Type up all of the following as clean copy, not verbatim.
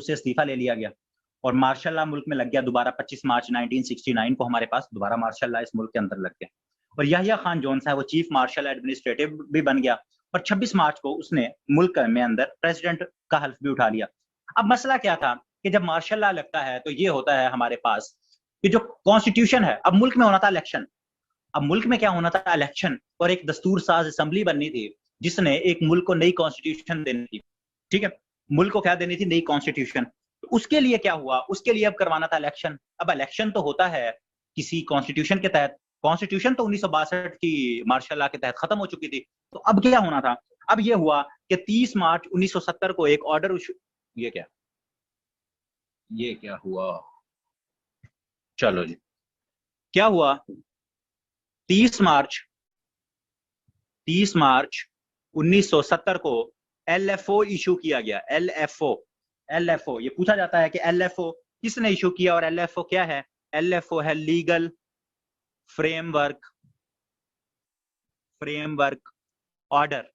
उससे इस्तीफा ले लिया गया और मार्शल लॉ मुल्क में लग गया दोबारा। 25 मार्च 1969 को हमारे पास दोबारा मार्शल लॉ इस मुल्क के अंदर लग गया और याहिया खान जो है वो चीफ मार्शल एडमिनिस्ट्रेटिव भी बन गया और 26 मार्च को उसने मुल्क में अंदर प्रेसिडेंट का हल्फ भी उठा लिया। अब मसला क्या था कि जब मार्शल लॉ लगता है तो ये होता है हमारे पास कि जो कॉन्स्टिट्यूशन है, अब मुल्क में होना था इलेक्शन। अब मुल्क में क्या होना था, इलेक्शन, और एक दस्तूर साज असेंबली बननी थी जिसने एक मुल्क को नई कॉन्स्टिट्यूशन देनी थी। ठीक है, मुल्क को क्या देनी थी, नई कॉन्स्टिट्यूशन। तो उसके लिए क्या हुआ, उसके लिए अब करवाना था इलेक्शन। अब इलेक्शन तो होता है किसी कॉन्स्टिट्यूशन के तहत, कॉन्स्टिट्यूशन तो 1962 की मार्शल लॉ के तहत खत्म हो चुकी थी। तो अब क्या होना था, अब ये हुआ कि 30 मार्च 1970 को एक ऑर्डर ये क्या हुआ, चलो जी, क्या हुआ, 30 मार्च 1970 को एलएफओ इशू किया गया। एलएफओ ये पूछा जाता है कि एलएफओ किसने इशू किया, और एलएफओ क्या है, एलएफओ है लीगल फ्रेमवर्क ऑर्डर।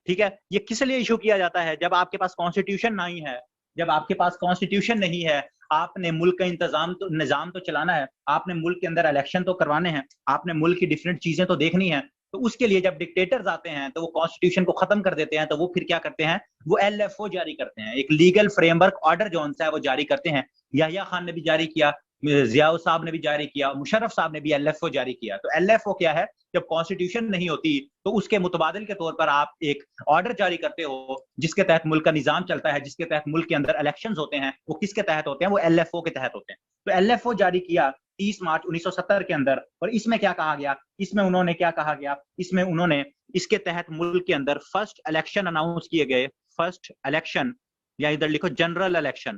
ठीक है, ये किस लिए इशू किया जाता है, जब आपके पास कॉन्स्टिट्यूशन नहीं है, जब आपके पास कॉन्स्टिट्यूशन नहीं है, आपने मुल्क का निजाम तो चलाना है, आपने मुल्क के अंदर इलेक्शन तो करवाने हैं, आपने मुल्क की डिफरेंट चीजें तो देखनी है। तो उसके लिए जब डिक्टेटर्स आते हैं तो वो कॉन्स्टिट्यूशन को खत्म कर देते हैं, तो वो फिर क्या करते हैं, वो एलएफओ जारी करते हैं, एक लीगल फ्रेमवर्क ऑर्डर जो है वो जारी करते हैं। याहिया खान ने भी जारी किया, जियाउल साहब ने भी जारी किया, मुशर्रफ साहब ने भी एलएफओ जारी किया। तो एलएफओ क्या है, जब कॉन्स्टिट्यूशन नहीं होती तो उसके मुतबादिल के तौर पर आप एक ऑर्डर जारी करते हो जिसके तहत मुल्क का निजाम चलता है, जिसके तहत मुल्क के अंदर इलेक्शंस होते हैं। वो किसके तहत होते हैं, वो एलएफओ के तहत होते हैं। तो एलएफओ जारी किया 30 मार्च 1970 के अंदर, और इसमें क्या कहा गया, इसमें उन्होंने क्या कहा गया, इसमें उन्होंने इसके तहत मुल्क के अंदर फर्स्ट इलेक्शन अनाउंस किए गए। फर्स्ट इलेक्शन, या इधर लिखो general election,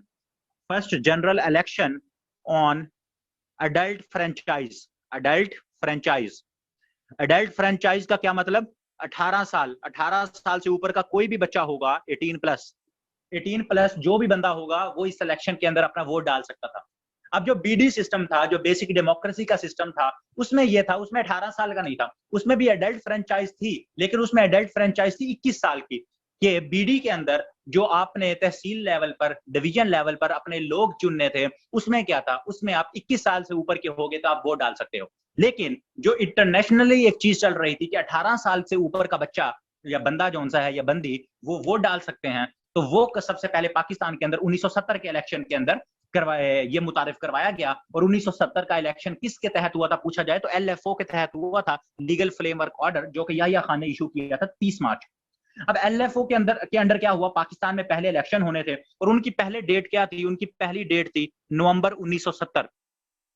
first general election on adult franchise का क्या मतलब, 18 साल से ऊपर का कोई भी बच्चा होगा, 18 प्लस जो भी बंदा होगा वो इस इलेक्शन के अंदर अपना वोट डाल सकता था। अब जो बीडी सिस्टम था, जो बेसिक डेमोक्रेसी का सिस्टम था, उसमें ये था, उसमें 18 साल का नहीं था, उसमें भी एडल्ट फ्रेंचाइज थी, लेकिन उसमें एडल्ट फ्रेंचाइज थी 21 साल की। कि बीडी के अंदर जो आपने तहसील लेवल पर, डिवीजन लेवल पर अपने लोग चुनने थे, उसमें क्या था, उसमें आप 21 साल से ऊपर के हो गए तो आप वोट डाल सकते हो। लेकिन जो इंटरनेशनली एक चीज चल रही थी कि 18 साल से ऊपर का बच्चा या बंदा जो सा है या बंदी, वो वोट डाल सकते हैं। तो वो सबसे पहले पाकिस्तान के अंदर 1970 के इलेक्शन के अंदर ये मुतारिफ करवाया गया। और 1970 का इलेक्शन किसके तहत हुआ था पूछा जाए तो एलएफओ के तहत हुआ था, लीगल फ्रेमवर्क ऑर्डर, जो कि याहिया खान ने इशू किया था 30 मार्च। अब एलएफओ के अंडर क्या हुआ, पाकिस्तान में पहले इलेक्शन होने थे और उनकी पहले डेट क्या थी, उनकी पहली डेट थी नवंबर 1970।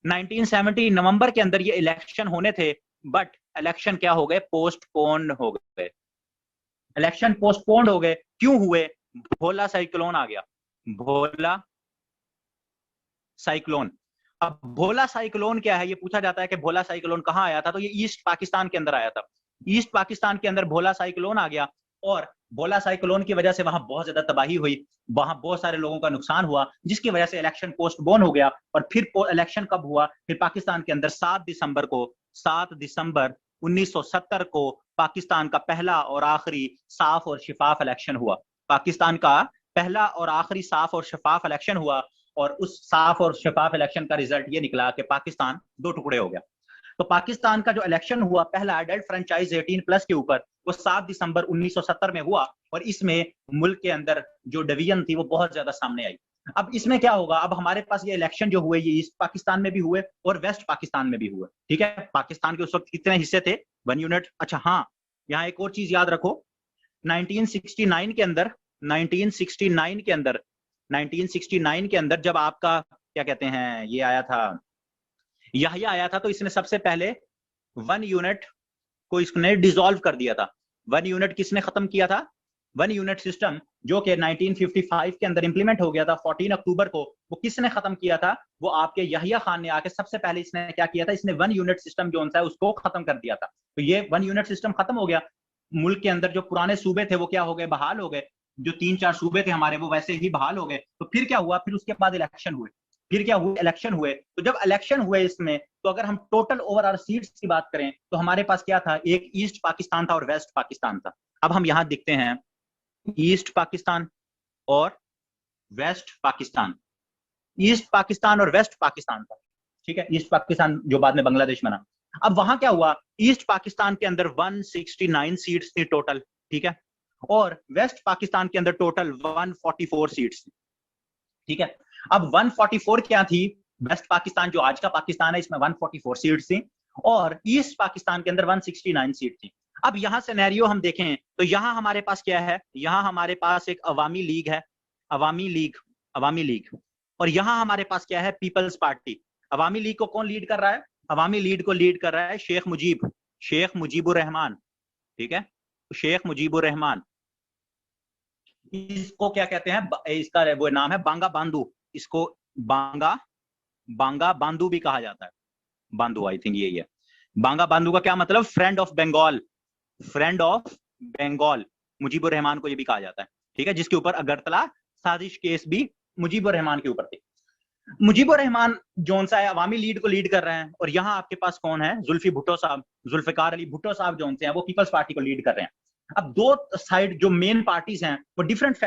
1970 नवंबर के अंदर ये इलेक्शन होने थे, बट इलेक्शन क्या हो गए, पोस्टपोन्ड हो गए। इलेक्शन पोस्टपोन्ड हो गए, क्यों हुए, भोला साइक्लोन आ गया, भोला साइक्लोन। अब भोला साइक्लोन क्या है, ये पूछा जाता है कि भोला साइक्लोन कहां आया था, तो ये ईस्ट पाकिस्तान के अंदर आया था। ईस्ट पाकिस्तान के अंदर भोला साइक्लोन आ गया और भोला साइक्लोन की वजह से वहां बहुत ज्यादा तबाही हुई, वहां बहुत सारे लोगों का नुकसान हुआ, जिसकी वजह से इलेक्शन पोस्टपोन हो गया। और फिर इलेक्शन कब हुआ, फिर पाकिस्तान के अंदर 7 दिसंबर 1970 को पाकिस्तान का पहला और आखिरी साफ और शफाफ इलेक्शन हुआ। पाकिस्तान का पहला और आखिरी साफ और शफाफ इलेक्शन हुआ और उस साफ और शफाफ इलेक्शन का रिजल्ट ये निकला कि पाकिस्तान 2 टुकड़े हो गया। तो पाकिस्तान का जो इलेक्शन हुआ पहला एडल्ट फ्रेंचाइज 18 प्लस के ऊपर, वो 7 दिसंबर 1970 में हुआ और इसमें मुल्क के अंदर जो डिवीजन थी वो बहुत ज्यादा सामने आई। अब इसमें क्या होगा, अब हमारे पास ये इलेक्शन जो हुए ये ईस्ट पाकिस्तान में भी हुए और वेस्ट पाकिस्तान में भी हुए। ठीक है, पाकिस्तान के उस वक्त कितने हिस्से थे, 1 यूनिट। अच्छा हाँ, यहाँ एक और चीज याद रखो, 1969 के अंदर 1969 के अंदर जब आपका क्या कहते हैं ये आया था, याहिया आया था, तो इसने सबसे पहले 1 यूनिट को इसने डिसॉल्व कर दिया था। 1 यूनिट किसने खत्म किया था, 1 यूनिट सिस्टम जो कि 1955 के अंदर इंप्लीमेंट हो गया था 14 अक्टूबर को, वो किसने खत्म किया था, वो आपके याहिया खान ने आके सबसे पहले इसने क्या किया था, इसने 1 यूनिट सिस्टम जो है उसको खत्म कर दिया था। तो ये 1 यूनिट सिस्टम खत्म हो गया, मुल्क के अंदर जो पुराने सूबे थे वो क्या हो गए, बहाल हो गए, जो 3-4 सूबे थे हमारे वो वैसे ही बहाल हो गए। तो फिर क्या हुआ, फिर उसके बाद इलेक्शन हुए, इलेक्शन हुए। तो जब इलेक्शन हुए इसमें, तो अगर हम टोटल ओवरऑल सीट्स की बात करें तो हमारे पास क्या था, एक ईस्ट पाकिस्तान था और वेस्ट पाकिस्तान था। अब हम यहां दिखते हैं ईस्ट पाकिस्तान और वेस्ट पाकिस्तान, ईस्ट पाकिस्तान और वेस्ट पाकिस्तान था, ठीक है, ईस्ट पाकिस्तान जो बाद में बांग्लादेश बना। अब वहां क्या हुआ, ईस्ट पाकिस्तान के अंदर 169 सीट्स थी टोटल, ठीक है, और वेस्ट पाकिस्तान के अंदर टोटल 144 सीट्स थी, ठीक है। अब 144 क्या थी, वेस्ट पाकिस्तान जो आज का पाकिस्तान है इसमें 144 सीट्स थी, और ईस्ट पाकिस्तान के अंदर 169 सीट थी। अब यहां सिनेरियो हम देखें तो यहां हमारे पास क्या है, यहां हमारे पास एक अवामी लीग है, अवामी लीग, और यहां हमारे पास क्या है, पीपल्स पार्टी। अवामी लीग को कौन लीड कर रहा है, अवामी लीग को लीड कर रहा है शेख मुजीबुर रहमान, ठीक है, शेख मुजीबुर रहमान। इसको क्या कहते हैं, इसका वो नाम है बांगा बांधू, इसको बांगा बांधू भी कहा जाता है, बांधू आई थिंक यही है। बांगा बांधू का क्या मतलब, फ्रेंड ऑफ बंगाल, मुजीबुर रहमान को ये भी कहा जाता है, ठीक है, जिसके ऊपर अगरतला साजिश केस भी मुजीबुर रहमान के ऊपर थे। मुजीबुर रहमान जोन सा है अवामी लीग को लीड कर रहे हैं, और यहाँ आपके पास कौन है, जुल्फिकार अली भुट्टो साहब जोन से हैं, वो पीपल्स पार्टी को लीड कर रहे हैं। अब दो साइड जो मेन पार्टीज हैं वो डिफरेंट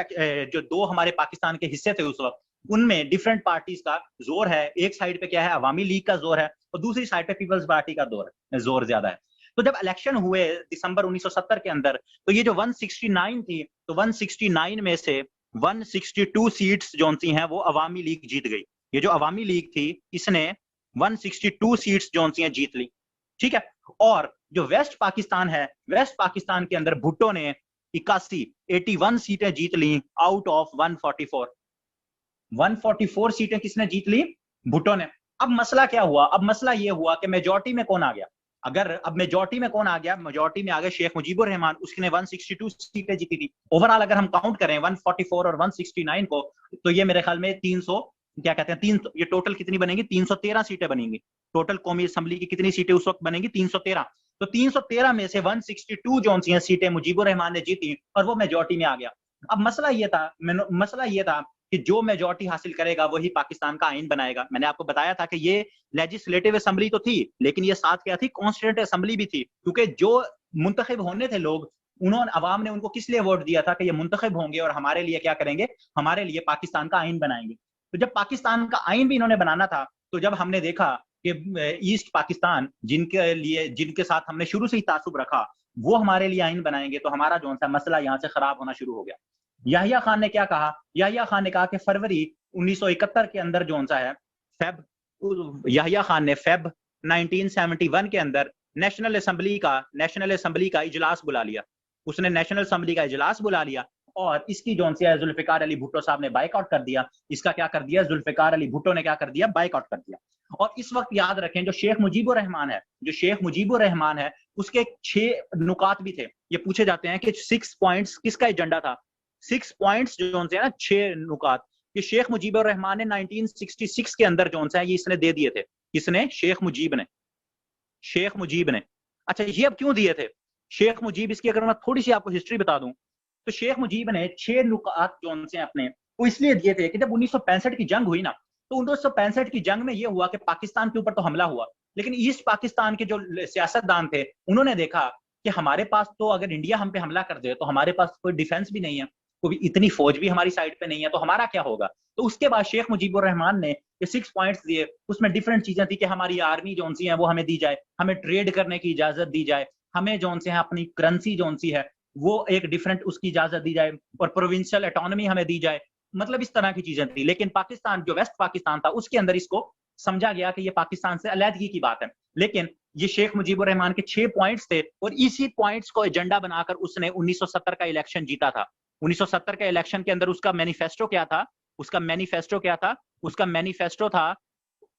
जो दो हमारे पाकिस्तान के हिस्से थे उस वक्त, उनमें डिफरेंट पार्टीज का जोर है। एक साइड पे क्या है, अवामी लीग का जोर है, और दूसरी साइड पे पीपल्स पार्टी का जोर ज्यादा है। तो जब इलेक्शन हुए दिसंबर 1970 के अंदर, तो ये जो 169 थी, तो 169 में से 162 सीट्स जो सी हैं वो अवामी लीग जीत गई। ये जो अवामी लीग थी इसने 162 सीट्स जो सी हैं जीत ली, ठीक है। और जो वेस्ट पाकिस्तान है, वेस्ट पाकिस्तान के अंदर भुट्टो ने 81 सीटें जीत ली आउट ऑफ 144 सीटें किसने जीत ली, भुट्टो ने। अब मसला क्या हुआ, अब मसला ये हुआ कि मेजॉरिटी में कौन आ गया, अगर अब मेजॉरिटी में कौन आ गया, मेजॉरिटी में आ गया शेख मुजीबुर रहमान, उसने 162 सीटें जीती थी। ओवरऑल अगर हम काउंट करें 144 और 169 को, तो ये मेरे ख्याल में 300 क्या कहते हैं 300, ये टोटल कितनी बनेगी, 313 सीटें बनेंगी। टोटल कौमी असेंबली की कितनी सीटें उस वक्त बनेंगी, 313। तो 313 में से 162 जो सी सीटें मुजीबुर रहमान ने जीती और वो मेजॉरिटी में आ गया। अब मसला ये था कि जो मेजॉरिटी हासिल करेगा वही पाकिस्तान का आइन बनाएगा। मैंने आपको बताया था कि ये लेजिस्लेटिव असेंबली तो थी, लेकिन ये साथ क्या थी, कॉन्स्टिट्यूंट असेंबली भी थी, क्योंकि जो मुंतखब होने थे लोग, उन्होंने अवाम ने उनको किस लिए वोट दिया था कि ये मुंतखब होंगे और हमारे लिए क्या करेंगे, हमारे लिए पाकिस्तान का आइन बनाएंगे। तो जब पाकिस्तान का आइन भी इन्होंने बनाना था, तो जब हमने देखा कि ईस्ट पाकिस्तान जिनके साथ हमने शुरू से ही तासुब रखा, वो हमारे लिए आइन बनाएंगे, तो हमारा जो सा मसला यहाँ से खराब होना शुरू हो गया। याहिया खान ने क्या कहा, याहिया खान ने कहा कि फरवरी 1971 के अंदर जो सा है याहिया खान ने फेब 1971 के अंदर नेशनल असेंबली का इजलास बुला लिया। उसने नेशनल असेंबली का इजलास बुला लिया और इसकी जो सी है जुल्फिकार अली भुट्टो साहब ने बाइकआउट कर दिया। इसका क्या कर दिया, जुल्फिकार अली भुट्टो ने क्या कर दिया, बाइकआउट कर दिया। और इस वक्त याद रखें जो शेख मुजीबुर रहमान है उसके 6 नुकात भी थे। ये पूछे जाते हैं कि 6 पॉइंट्स किसका एजेंडा था। 6 पॉइंट्स जो है ना, 6 नुकात, ये शेख मुजीबुर रहमान ने 1966 के अंदर जो है ये इसने दे दिए थे। किसने, शेख मुजीब ने। अच्छा, ये अब क्यों दिए थे शेख मुजीब, इसकी अगर मैं थोड़ी सी आपको हिस्ट्री बता दूं, तो शेख मुजीब ने 6 नुकात जो से अपने वो इसलिए दिए थे कि जब 1965 की जंग हुई ना, तो 1965 की जंग में ये हुआ कि पाकिस्तान के ऊपर तो हमला हुआ, लेकिन ईस्ट पाकिस्तान के जो सियासतदान थे उन्होंने देखा कि हमारे पास तो अगर इंडिया हम पे हमला कर दे तो हमारे पास कोई डिफेंस भी नहीं है, कोई इतनी फौज भी हमारी साइड पे नहीं है, तो हमारा क्या होगा। तो उसके बाद शेख मुजीबुर रहमान ने ये 6 पॉइंट्स दिए। उसमें डिफरेंट चीजें थी कि हमारी आर्मी जो सी है वो हमें दी जाए, हमें ट्रेड करने की इजाजत दी जाए, हमें जो से है अपनी करेंसी जो सी है वो एक डिफरेंट उसकी इजाजत दी जाए, और प्रोविंशियल ऑटोनॉमी हमें दी जाए। मतलब इस तरह की चीजें थी। लेकिन पाकिस्तान जो वेस्ट पाकिस्तान था उसके अंदर इसको समझा गया कि ये पाकिस्तान से अलहदगी की बात है। लेकिन ये शेख मुजीबुर रहमान के 6 पॉइंट्स थे और इसी पॉइंट्स को एजेंडा बनाकर उसने 1970 का इलेक्शन जीता था। 1970 के इलेक्शन के अंदर उसका मैनिफेस्टो क्या था, उसका मैनिफेस्टो था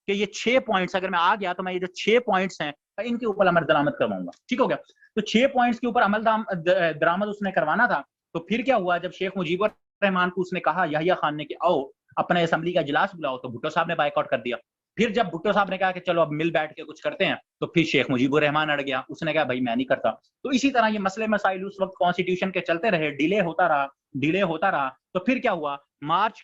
कि ये 6 पॉइंट्स अगर मैं आ गया तो मैं ये जो 6 पॉइंट्स हैं इनके ऊपर अमल दरामद करवाऊंगा। ठीक हो गया। तो 6 पॉइंट्स के ऊपर अमल दरामद उसने करवाना था। तो फिर क्या हुआ, जब शेख मुजीबुर रहमान को उसने कहा याहिया खान ने कि आओ अपने असेंबली का इजलास बुलाओ, तो भुट्टो साहब ने बाइकआउट कर दिया। फिर जब भुट्टो साहब ने कहा कि चलो अब मिल बैठ के कुछ करते हैं, तो फिर शेख मुजीबुर रहमान अड़ गया। उसने कहा भाई मैं नहीं करता। तो इसी तरह ये मसले मसाइल उस वक्त कॉन्स्टिट्यूशन के चलते रहे, डिले होता रहा। तो फिर क्या हुआ, मार्च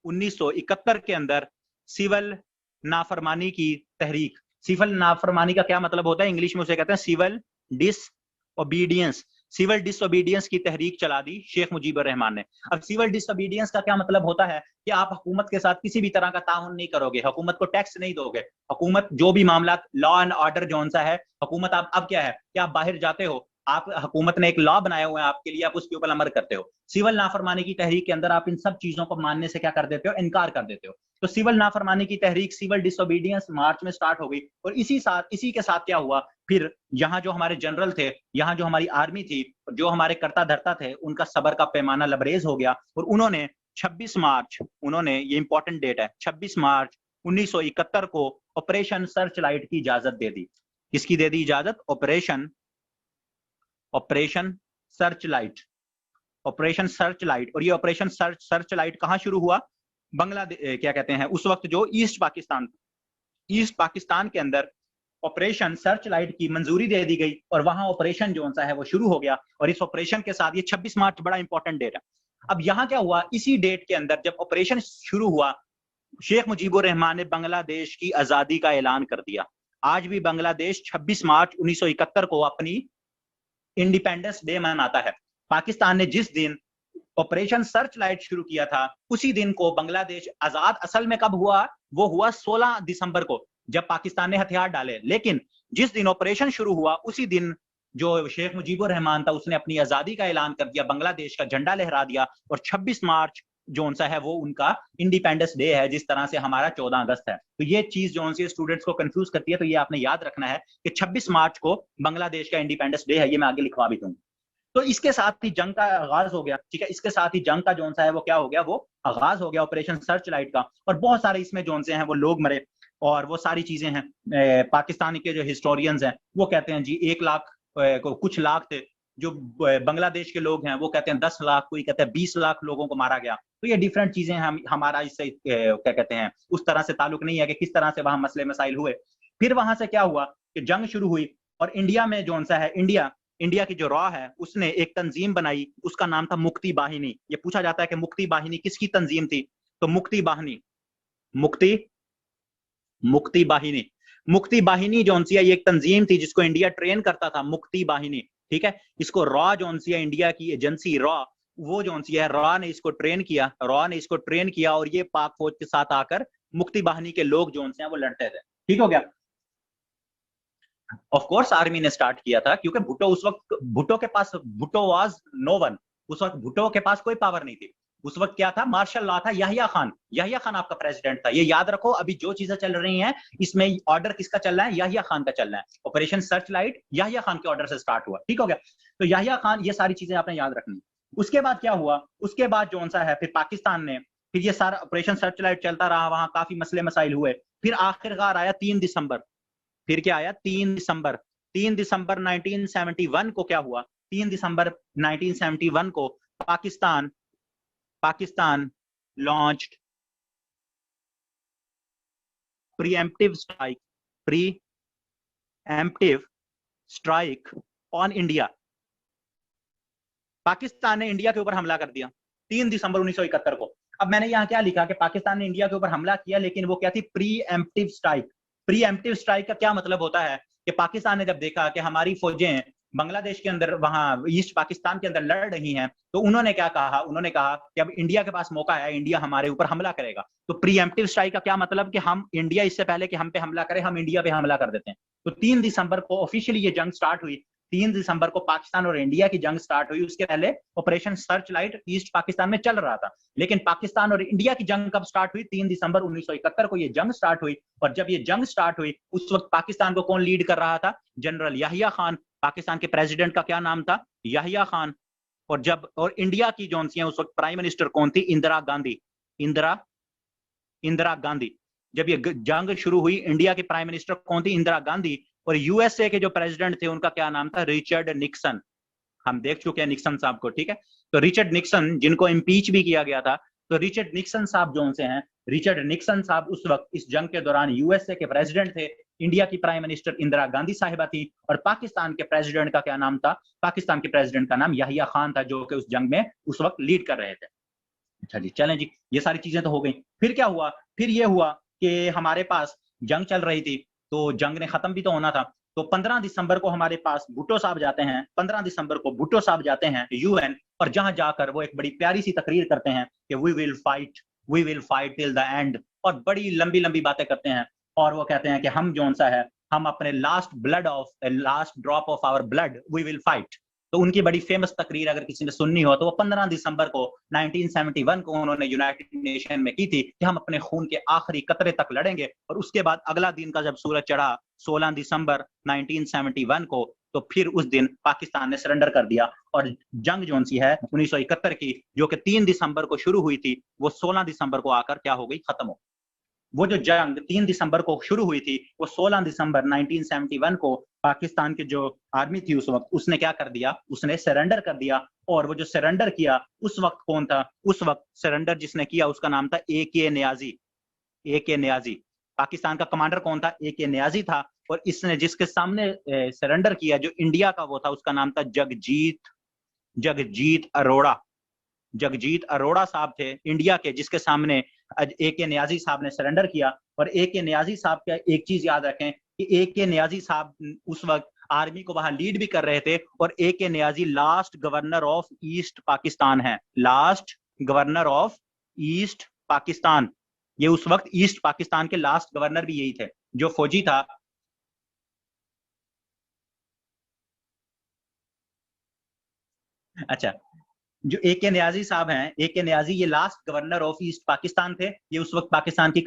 1971 के अंदर सिविल नाफरमानी की तहरीक। सिविल नाफरमानी का क्या मतलब होता है, इंग्लिश में उसे कहते हैं सिविल डिसओबीडियंस। सिविल डिसोबीडियंस की तहरीक चला दी शेख मुजीबुर रहमान ने। अब सिविल डिसोबीडियंस का क्या मतलब होता है कि आप हुकूमत के साथ किसी भी तरह का ताउन नहीं करोगे, हुकूमत को टैक्स नहीं दोगे, हुकूमत जो भी मामला लॉ एंड ऑर्डर जो सा है, हुकूमत आप अब क्या है कि आप बाहर जाते हो, आप हुकूमत ने एक लॉ बनाया हुआ है आपके लिए, आप उसके ऊपर अमल करते हो। सिविल नाफरमानी की तहरीक के अंदर आप इन सब चीजों को मानने से क्या कर देते हो, इनकार कर देते हो। तो सिविल नाफरमानी की तहरीक, सिविल डिसोबीडियंस मार्च में स्टार्ट हो गई। और इसी के साथ क्या हुआ, फिर यहाँ जो हमारे जनरल थे, यहाँ जो हमारी आर्मी थी, जो हमारे कर्ता धर्ता थे, उनका सबर का पैमाना लबरेज हो गया और उन्होंने 26 मार्च, उन्होंने, ये इंपॉर्टेंट डेट है, 26 मार्च 1971 को ऑपरेशन सर्च लाइट की इजाजत दे दी। किसकी दे दी इजाजत? Operation search light, operation search light. और ये ऑपरेशन सर्च लाइट कहां शुरू हुआ? बांग्लादेश, क्या कहते हैं उस वक्त जो ईस्ट पाकिस्तान के अंदर ऑपरेशन सर्च लाइट की मंजूरी दे दी गई और वहां ऑपरेशन जो सा है वो शुरू हो गया। और इस ऑपरेशन के साथ, ये 26 मार्च बड़ा इंपॉर्टेंट डेट है। अब यहां क्या हुआ, इसी डेट के अंदर जब ऑपरेशन शुरू हुआ, शेख मुजीबुर रहमान ने बांग्लादेश की आजादी का ऐलान कर दिया। आज भी बांग्लादेश 26 मार्च 1971 को अपनी इंडिपेंडेंस डे मनाता है। पाकिस्तान ने जिस दिन ऑपरेशन सर्च लाइट शुरू किया था, उसी दिन को बांग्लादेश आजाद असल में कब हुआ? वो हुआ 16 दिसंबर को, जब पाकिस्तान ने हथियार डाले। लेकिन जिस दिन ऑपरेशन शुरू हुआ, उसी दिन जो शेख मुजीबुर रहमान था, उसने अपनी आजादी का ऐलान कर दिया, बांग्लादेश का झंडा लहरा दिया। और 26 मार्च जो सा है वो उनका इंडिपेंडेंस डे है, जिस तरह से हमारा 14 अगस्त है। तो ये चीज जो सी स्टूडेंट्स को कंफ्यूज करती है, तो ये आपने याद रखना है कि 26 मार्च को बांग्लादेश का इंडिपेंडेंस डे है। ये मैं आगे लिखवा भी दूंगा। तो इसके साथ ही जंग का आगाज हो गया, ठीक है। इसके साथ ही जंग का जो सा है वो क्या हो गया, वो आगाज हो गया ऑपरेशन सर्च लाइट का। और बहुत सारे इसमें जो से हैं वो लोग मरे और वो सारी चीजें हैं। पाकिस्तानी के जो हिस्टोरियंस हैं वो कहते हैं जी 1 लाख, कुछ लाख थे। जो बांग्लादेश के लोग हैं वो कहते हैं 10 लाख, कोई कहते हैं 20 लाख लोगों को मारा गया। तो ये डिफरेंट चीजें हैं, हमारा इससे क्या कहते हैं उस तरह से ताल्लुक नहीं है कि किस तरह से वहां मसले मसाइल हुए। फिर वहां से क्या हुआ कि जंग शुरू हुई और इंडिया में जो सा है, इंडिया की जो रॉ है, उसने एक तंजीम बनाई, उसका नाम था मुक्ति बाहिनी। ये पूछा जाता है कि मुक्ति बाहिनी किसकी तंजीम थी? तो मुक्ति बाहिनी जो सी है, ये एक तंजीम थी जिसको इंडिया ट्रेन करता था, मुक्ति बाहिनी, ठीक है। इसको रॉ जो सी है, इंडिया की एजेंसी रॉ, वो जो सी है, रॉ ने इसको ट्रेन किया और ये पाक फौज के साथ आकर मुक्ति बाहिनी के लोग जो से हैं वो लड़ते थे, ठीक हो गया। ऑफ कोर्स आर्मी ने स्टार्ट किया था, क्योंकि भुट्टो वाज नो वन। उस वक्त भुट्टो के पास कोई पावर नहीं थी। उस वक्त क्या था, मार्शल लॉ था, याहिया खान आपका प्रेसिडेंट था। ये याद रखो, अभी जो चीजें चल रही हैं इसमें ऑर्डर किसका चल रहा है? याहिया खान का चल रहा है। Operation searchlight Yahya Khan के ऑर्डर से स्टार्ट हुआ, ठीक हो गया। तो याहिया खान, ये सारी चीजें आपने याद रखनी। उसके बाद क्या हुआ, उसके बाद जो सा है, फिर पाकिस्तान ने, फिर ये सारा ऑपरेशन सर्च लाइट चलता रहा, वहां काफी मसले मसाइल हुए। फिर आखिरकार आया 3 दिसंबर। फिर क्या आया? 3 दिसंबर 1971 को क्या हुआ? 3 दिसंबर 1971 को Pakistan launched pre-emptive strike on India. Pakistan ने इंडिया के ऊपर हमला कर दिया 3 दिसंबर 1971 को। अब मैंने यहां क्या लिखा कि पाकिस्तान ने इंडिया के ऊपर हमला किया, लेकिन वो क्या थी? Pre-emptive strike. प्रीएम्प्टिव स्ट्राइक का क्या मतलब होता है कि पाकिस्तान ने जब देखा कि हमारी फौजें बांग्लादेश के अंदर, वहां ईस्ट पाकिस्तान के अंदर लड़ रही हैं, तो उन्होंने क्या कहा? उन्होंने कहा कि अब इंडिया के पास मौका है, इंडिया हमारे ऊपर हमला करेगा। तो प्रीएम्प्टिव स्ट्राइक का क्या मतलब कि हम इंडिया, इससे पहले कि हम पे हमला करे, हम इंडिया पे हमला कर देते हैं। तो 3 दिसंबर को ऑफिशियली ये जंग स्टार्ट हुई। 3 दिसंबर को पाकिस्तान और इंडिया की जंग स्टार्ट हुई। उसके पहले operation search light east Pakistan में चल रहा था। लेकिन पाकिस्तान और इंडिया की जंग कब स्टार्ट हुई? 3 दिसंबर 1971 को ये जंग स्टार्ट हुई। और जब ये जंग स्टार्ट हुई, उस वक्त पाकिस्तान को कौन लीड कर रहा था? जनरल याहिया खान। पाकिस्तान के प्रेसिडेंट का क्या नाम था? याहिया खान। और इंडिया की जो सी है, उस वक्त प्राइम मिनिस्टर कौन थी? इंदिरा गांधी। जब ये जंग शुरू हुई, इंडिया के प्राइम मिनिस्टर कौन थी? इंदिरा गांधी। और यूएसए के जो प्रेसिडेंट थे, उनका क्या नाम था? Richard Nixon. हम देख चुके हैं निक्सन साहब को, ठीक है। तो रिचर्ड निक्सन, जिनको इम्पीच भी किया गया था, तो रिचर्ड निक्सन साहब जो से हैं, रिचर्ड निक्सन साहब उस वक्त इस जंग के दौरान यूएसए के प्रेसिडेंट थे। इंडिया की प्राइम मिनिस्टर इंदिरा गांधी साहिबा थी। और पाकिस्तान के प्रेसिडेंट का क्या नाम था? पाकिस्तान के प्रेसिडेंट का नाम याहिया खान था, जो कि उस जंग में उस वक्त लीड कर रहे थे। अच्छा जी, चलें जी, ये सारी चीजें तो हो गई। फिर क्या हुआ? फिर ये हुआ कि हमारे पास जंग चल रही थी, तो जंग ने खत्म भी तो होना था। तो 15 दिसंबर को हमारे पास भुट्टो साहब जाते हैं, 15 दिसंबर को भुट्टो साहब जाते हैं यूएन, और जहां जाकर वो एक बड़ी प्यारी सी तकरीर करते हैं कि we will fight till the end, और बड़ी लंबी लंबी बातें करते हैं। और वो कहते हैं कि हम जो सा है, हम अपने last drop of our blood we will fight. तो उनकी बड़ी फेमस तकरीर अगर किसी ने सुननी हो तो वो 15 दिसंबर को 1971 को उन्होंने यूनाइटेड नेशन में की थी कि हम अपने खून के आखिरी कतरे तक लड़ेंगे। और उसके बाद अगला दिन का जब सूरज चढ़ा 16 दिसंबर 1971 को, तो फिर उस दिन पाकिस्तान ने सरेंडर कर दिया। और जंग जो सी है 1971 की, जो कि 3 दिसंबर को शुरू हुई थी, वो 16 दिसंबर को आकर क्या हो गई, खत्म हो। वो जो जंग 3 दिसंबर को शुरू हुई थी, वो 16 दिसंबर 1971 को पाकिस्तान की जो आर्मी थी उस वक्त, उसने क्या कर दिया, उसने सरेंडर कर दिया। और वो जो सरेंडर किया उस वक्त कौन था, उस वक्त सरेंडर जिसने किया उसका नाम था AK न्याजी। पाकिस्तान का कमांडर कौन था, AK न्याजी था। और इसने जिसके सामने सरेंडर किया, जो इंडिया का वो था, उसका नाम था जगजीत अरोड़ा साहब थे इंडिया के, जिसके सामने AK न्याजी साहब ने सरेंडर किया। और AK न्याजी साहब का एक चीज याद रखें कि AK न्याजी साहब उस वक्त आर्मी को वहां लीड भी कर रहे थे, और AK Niazi last governor of East Pakistan है, last governor of East Pakistan. ये उस वक्त ईस्ट पाकिस्तान के लास्ट गवर्नर भी यही थे, जो फौजी था। अच्छा, जो AK न्याजी साहब हैं, AK न्याजी ये last governor of East Pakistan थे। ये उस वक्त पाकिस्तान की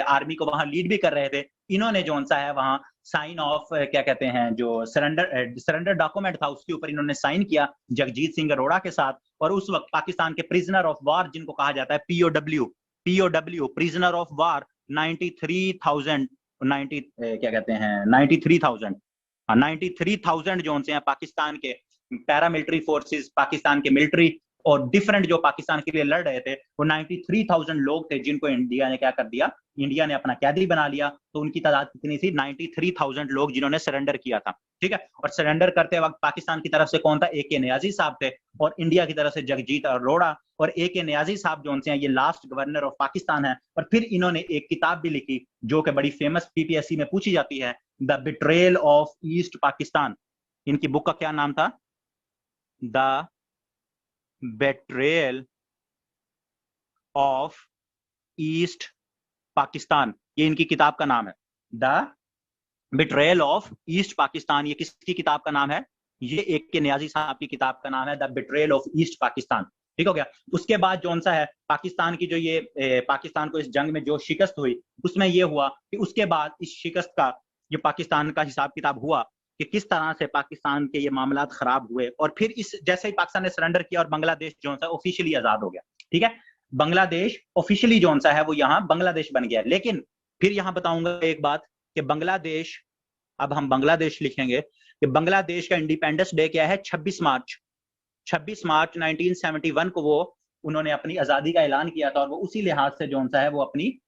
आर्मी को वहां लीड भी कर रहे थे। इन्होंने जो सा है वहां साइन ऑफ क्या कहते हैं, जो सरेंडर डॉक्यूमेंट था उसके ऊपर इन्होंने साइन किया जगजीत सिंह अरोड़ा के साथ। और उस वक्त पाकिस्तान के प्रिजनर ऑफ वार, जिनको कहा जाता है POW प्रिजनर ऑफ वार, 93,000 क्या कहते हैं 93,000 जो हैं पाकिस्तान के पैरामिलिट्री फोर्सेस, पाकिस्तान के मिलिट्री और डिफरेंट जो पाकिस्तान के लिए लड़ रहे थे, वो 93,000 लोग थे जिनको इंडिया ने क्या कर दिया, इंडिया ने अपना कैदी बना लिया। तो उनकी तादाद कितनी थी, 93,000 लोग जिन्होंने सरेंडर किया था। ठीक है, और सरेंडर करते वक्त पाकिस्तान की तरफ से कौन था, AK न्याजी साहब थे, और इंडिया की तरफ से जगजीत अरोड़ा। और AK न्याजी साहब जो हैं ये लास्ट गवर्नर ऑफ पाकिस्तान है। और फिर इन्होंने एक किताब भी लिखी जो कि बड़ी फेमस PPSC में पूछी जाती है, the betrayal of East Pakistan. इनकी बुक का क्या नाम था, द बेट्रेयल ऑफ ईस्ट पाकिस्तान, ये इनकी किताब का नाम है, the betrayal of East Pakistan. ये किसकी किताब का नाम है, ये AK न्याजी साहब की किताब का नाम है, the betrayal of East Pakistan. ठीक हो गया। उसके बाद जो सा है पाकिस्तान की जो ये पाकिस्तान को इस जंग में जो शिकस्त हुई, उसमें ये हुआ कि उसके बाद इस शिकस्त का जो पाकिस्तान का हिसाब किताब हुआ कि किस तरह से पाकिस्तान के ये मामलात खराब हुए। और फिर इस जैसे ही पाकिस्तान ने सरेंडर किया और बांग्लादेश जो सा ऑफिशियली आजाद हो गया। ठीक है, बांग्लादेश ऑफिशियली जो सा है वो यहाँ बांग्लादेश बन गया। लेकिन फिर यहाँ बताऊंगा एक बात कि बांग्लादेश, अब हम बांग्लादेश लिखेंगे कि बांग्लादेश का इंडिपेंडेंस डे क्या है, 26 मार्च 1971 को वो उन्होंने अपनी आजादी का ऐलान किया था। और वो उसी लिहाज से जो सा है वो अपनी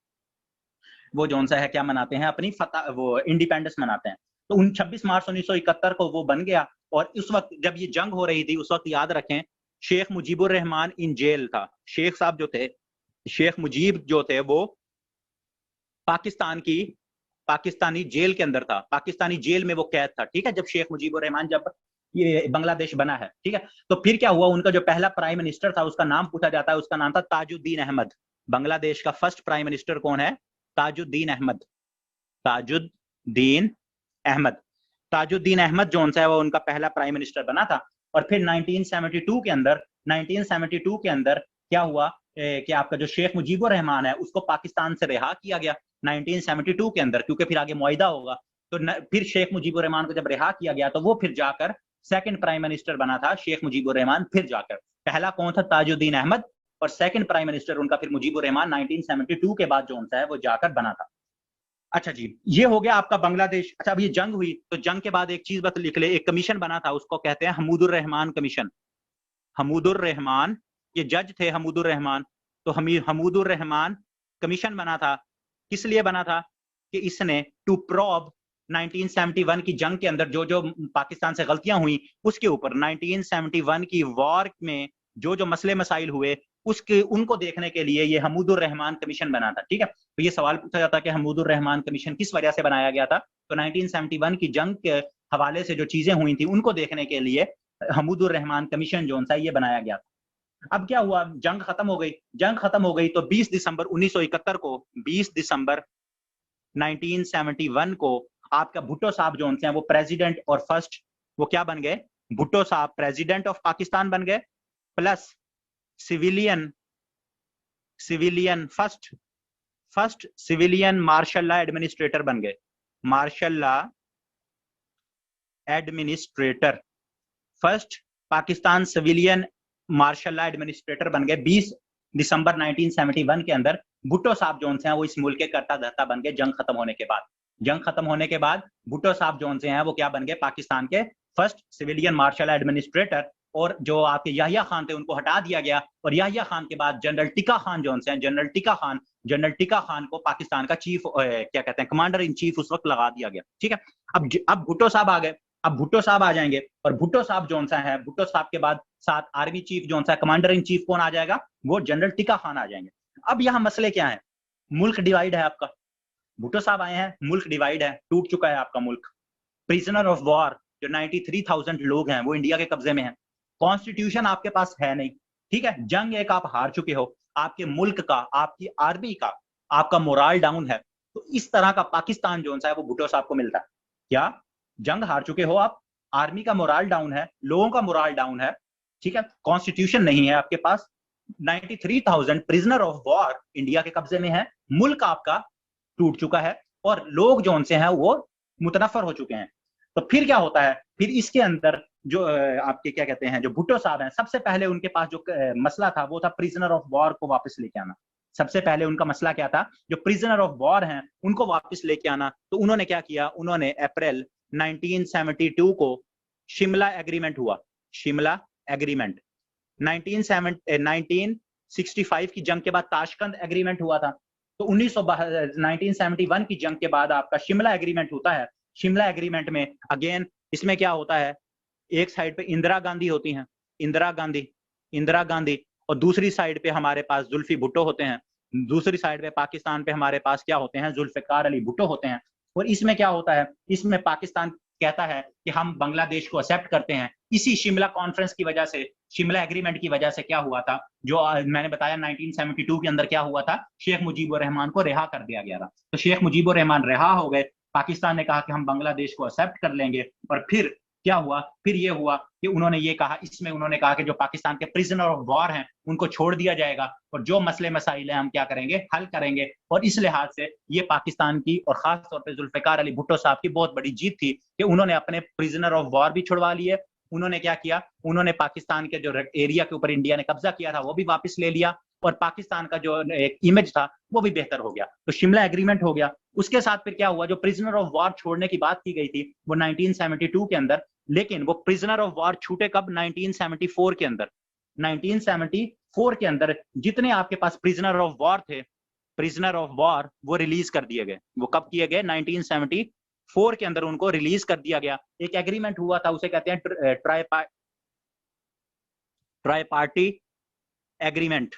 जो सा है क्या मनाते हैं, अपनी फतह, वो इंडिपेंडेंस मनाते हैं। तो 26 मार्च 1971 को वो बन गया। और उस वक्त जब ये जंग हो रही थी, उस वक्त याद रखें शेख मुजीबुर रहमान इन जेल था। शेख साहब जो थे, शेख मुजीब जो थे, वो पाकिस्तानी जेल के अंदर था, पाकिस्तानी जेल में वो कैद था। ठीक है, जब शेख मुजीबुर रहमान, जब ये बांग्लादेश बना है। ठीक है, तो फिर क्या हुआ, उनका जो पहला प्राइम मिनिस्टर था उसका नाम पूछा जाता है, उसका नाम था ताजुद्दीन अहमद। बांग्लादेश का फर्स्ट प्राइम मिनिस्टर कौन है, ताजुद्दीन अहमद। ताजुद्दीन अहमद जो है वो उनका पहला प्राइम मिनिस्टर बना था। और फिर 1972 के अंदर क्या हुआ कि आपका जो शेख मुजीबुर रहमान है उसको पाकिस्तान से रिहा किया गया 1972 के अंदर, क्योंकि फिर आगे मुआहिदा होगा। तो फिर शेख मुजीबुर रहमान को जब रिहा किया गया तो वो फिर जाकर सेकंड प्राइम मिनिस्टर बना था शेख मुजीबुर रहमान। फिर जाकर पहला कौन था, ताजुद्दीन अहमद, और सेकंड प्राइम मिनिस्टर उनका फिर मुजीबुर रहमान 1972 के बाद जो है वो जाकर बना था। अच्छा जी, ये हो गया आपका बांग्लादेश। अच्छा, अब ये जंग हुई तो जंग के बाद एक चीज बस लिख ले, एक कमीशन बना था, उसको कहते हैं हमूदुर रहमान कमीशन। हमूदुर रहमान, ये जज थे हमूदुर रहमान। तो हमूदुर रहमान कमीशन बना था। किस लिए बना था कि इसने टू प्रोब 1971 की जंग के अंदर जो जो पाकिस्तान से गलतियां हुई उसके ऊपर 1971 की वॉर में जो जो मसले मसाइल हुए उसके उनको देखने के लिए ये हमीदुर रहमान कमीशन बना था। ठीक है, तो ये सवाल पूछा जाता है कि हमीदुर रहमान कमीशन किस वजह से बनाया गया था? तो 1971 की जंग के हवाले से जो चीजें हुई थी उनको देखने के लिए हमीदुर रहमान कमीशन जो सा ये बनाया गया था। अब क्या हुआ, जंग खत्म हो गई, जंग खत्म हो गई तो 20 दिसंबर 1971 को, 20 दिसंबर 1971 को आपका भुट्टो साहब जो हैं वो प्रेसिडेंट और फर्स्ट, वो क्या बन गए? भुट्टो साहब प्रेसिडेंट ऑफ पाकिस्तान बन गए, plus civilian first civilian martial law administrator बन गए, martial law administrator, first Pakistan civilian martial law administrator बन गए 20 दिसंबर 1971 के अंदर। भुट्टो साहब जो हैं वो इस मुल्क के कर्ता धर्ता बन गए जंग खत्म होने के बाद। जंग खत्म होने के बाद भुट्टो साहब जो हैं वो क्या बन गए? पाकिस्तान के फर्स्ट सिविलियन मार्शल एडमिनिस्ट्रेटर। और जो आपके याहिया खान थे उनको हटा दिया गया, और याहिया खान के बाद जनरल टिक्का खान जो हैं, जनरल टिक्का खान को पाकिस्तान का चीफ क्या कहते हैं, कमांडर इन चीफ उस वक्त लगा दिया गया। ठीक है, अब भुट्टो साहब आ गए, अब भुट्टो साहब आ जाएंगे, और भुट्टो साहब जो है, भुट्टो साहब के बाद साथ आर्मी चीफ जो है, कमांडर इन चीफ कौन आ जाएगा? वो जनरल टिक्का खान आ जाएंगे। अब यहाँ मसले क्या है? मुल्क डिवाइड है आपका, भुट्टो साहब आए हैं, मुल्क डिवाइड है, टूट चुका है आपका मुल्क। प्रिजनर ऑफ वॉर जो 93,000 लोग हैं वो इंडिया के कब्जे में हैं। कॉन्स्टिट्यूशन आपके पास है नहीं। ठीक है, जंग एक आप हार चुके हो, आपके मुल्क का, आपकी आर्मी का, आपका मोराल डाउन है। तो इस तरह का पाकिस्तान जो है वो भुट्टो साहब को मिलता है। क्या? जंग हार चुके हो आप, आर्मी का मोराल डाउन है, लोगों का मोराल डाउन है, ठीक है, कॉन्स्टिट्यूशन नहीं है आपके पास, 93,000 प्रिजनर ऑफ वॉर इंडिया के कब्जे में है, मुल्क आपका टूट चुका है, और लोग जो उनसे हैं वो मुतनफर हो चुके हैं। तो फिर क्या होता है? फिर इसके अंदर जो आपके क्या कहते हैं, जो भुट्टो साहब हैं, सबसे पहले उनके पास जो मसला था वो था प्रिजनर ऑफ वॉर को वापस लेके आना। सबसे पहले उनका मसला क्या था? जो प्रिजनर ऑफ वॉर हैं उनको वापस लेके आना। तो उन्होंने क्या किया? उन्होंने अप्रैल 1972 को शिमला एग्रीमेंट हुआ, शिमला एग्रीमेंट। 1965 की जंग के बाद ताशकंद एग्रीमेंट हुआ था। तो 1971 की जंग के बाद आपका शिमला एग्रीमेंट होता है। शिमला एग्रीमेंट में अगेन इसमें क्या होता है? एक साइड पे इंदिरा गांधी होती हैं, इंदिरा गांधी, और दूसरी साइड पे हमारे पास जुल्फी भुट्टो होते हैं। दूसरी साइड पे पाकिस्तान पे हमारे पास क्या होते हैं? जुल्फिकार अली भुट्टो होते हैं। और इसमें क्या होता है? इसमें पाकिस्तान कहता है कि हम बांग्लादेश को एक्सेप्ट करते हैं। इसी शिमला कॉन्फ्रेंस की वजह से, शिमला एग्रीमेंट की वजह से क्या हुआ था? जो मैंने बताया 1972 के अंदर क्या हुआ था? शेख मुजीबुर रहमान को रिहा कर दिया गया था। तो शेख मुजीबुर रहमान रिहा हो गए, पाकिस्तान ने कहा कि हम बांग्लादेश को एक्सेप्ट कर लेंगे। और फिर क्या हुआ? फिर ये हुआ कि उन्होंने ये कहा, इसमें उन्होंने कहा कि जो पाकिस्तान के प्रिजनर ऑफ वॉर हैं उनको छोड़ दिया जाएगा, और जो मसले मसाइल हैं हम क्या करेंगे? हल करेंगे। और इस लिहाज से ये पाकिस्तान की और खास तौर पे जुल्फिकार अली भुट्टो साहब की बहुत बड़ी जीत थी कि उन्होंने अपने प्रिजनर ऑफ वॉर भी छुड़वा लिए। उन्होंने क्या किया? उन्होंने पाकिस्तान के जो एरिया के ऊपर इंडिया ने कब्जा किया था वो भी वापस ले लिया, और पाकिस्तान का जो एक इमेज था वो भी बेहतर हो गया। तो शिमला एग्रीमेंट हो गया। उसके साथ फिर क्या हुआ? जो प्रिजनर ऑफ वॉर छोड़ने की बात की गई थी वो 1972 के अंदर, लेकिन वो प्रिजनर ऑफ वॉर छूटे कब? 1974 के अंदर। 1974 के अंदर जितने आपके पास प्रिजनर ऑफ वॉर थे, प्रिजनर ऑफ वॉर वो रिलीज कर दिए गए। वो कब किए गए? 1974 के अंदर उनको रिलीज कर दिया गया। एक एग्रीमेंट हुआ था, उसे कहते हैं try party agreement.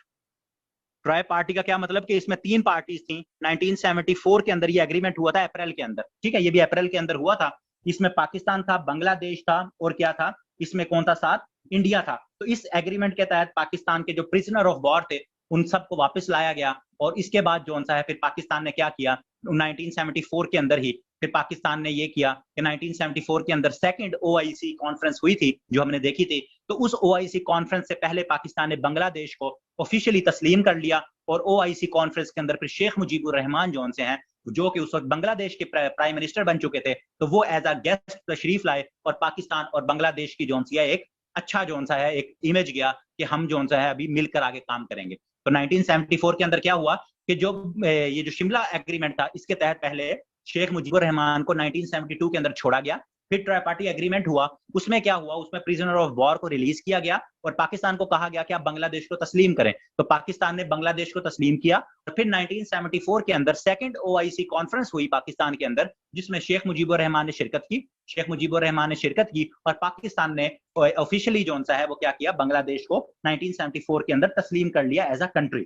Try party का क्या मतलब? कि इसमें 3 पार्टीज थी। 1974 के अंदर ये एग्रीमेंट हुआ था, अप्रैल के अंदर। ठीक है, ये भी अप्रैल के अंदर हुआ था। इसमें पाकिस्तान था, बांग्लादेश था, और क्या था इसमें? कौन था साथ? इंडिया था। तो इस एग्रीमेंट के तहत पाकिस्तान के जो प्रिजनर ऑफ वॉर थे उन सबको वापस लाया गया। और इसके बाद जो है फिर पाकिस्तान ने क्या किया? 1974 के अंदर ही फिर पाकिस्तान ने ये किया कि 1974 के अंदर सेकंड ओआईसी कॉन्फ्रेंस हुई थी जो हमने देखी थी। तो उस ओआईसी कॉन्फ्रेंस से पहले पाकिस्तान ने बांग्लादेश को ऑफिशियली तस्लीम कर लिया, और ओआईसी कॉन्फ्रेंस के अंदर फिर शेख मुजीबुर रहमान जो से हैं, जो कि उस वक्त बांग्लादेश के प्राइम मिनिस्टर बन चुके थे, तो वो एज अ गेस्ट तशरीफ लाए, और पाकिस्तान और बांग्लादेश की जो है एक अच्छा जो है एक इमेज गया कि हम जो है अभी मिलकर आगे काम करेंगे। तो 1974 के अंदर क्या हुआ कि जो ये जो शिमला एग्रीमेंट था, इसके तहत पहले शेख मुजीबुर रहमान को 1972 के अंदर छोड़ा गया, फिर ट्राइपार्टी एग्रीमेंट हुआ, उसमें क्या हुआ, उसमें प्रिजनर ऑफ वॉर को रिलीज किया गया और पाकिस्तान को कहा गया कि आप बांग्लादेश को तस्लीम करें। तो पाकिस्तान ने बांग्लादेश को तस्लीम किया और फिर 1974 के अंदर सेकंड ओआईसी कॉन्फ्रेंस हुई पाकिस्तान के अंदर, जिसमें शेख मुजीबुर रहमान ने शिरकत की। शेख मुजीबुर रहमान ने शिरकत की और पाकिस्तान ने ऑफिशियली जो है वो क्या किया, बांग्लादेश को 1974 के अंदर तस्लीम कर लिया एज अ कंट्री।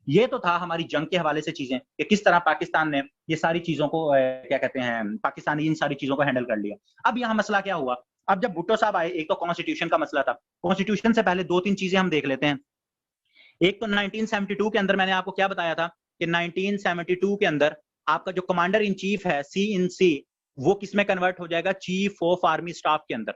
ये तो था हमारी जंग के हवाले से चीजें कि किस तरह पाकिस्तान ने ये सारी चीजों को क्या कहते हैं, पाकिस्तान ने इन सारी चीजों को हैंडल कर लिया। अब यहाँ मसला क्या हुआ, अब जब भुट्टो साहब आए, एक तो कॉन्स्टिट्यूशन का मसला था। कॉन्स्टिट्यूशन से पहले 2-3 चीजें हम देख लेते हैं। एक तो 1972 के अंदर मैंने आपको क्या बताया था कि 1972 के अंदर आपका जो कमांडर इन चीफ है CINC, वो किसमें कन्वर्ट हो जाएगा, चीफ ऑफ आर्मी स्टाफ के अंदर,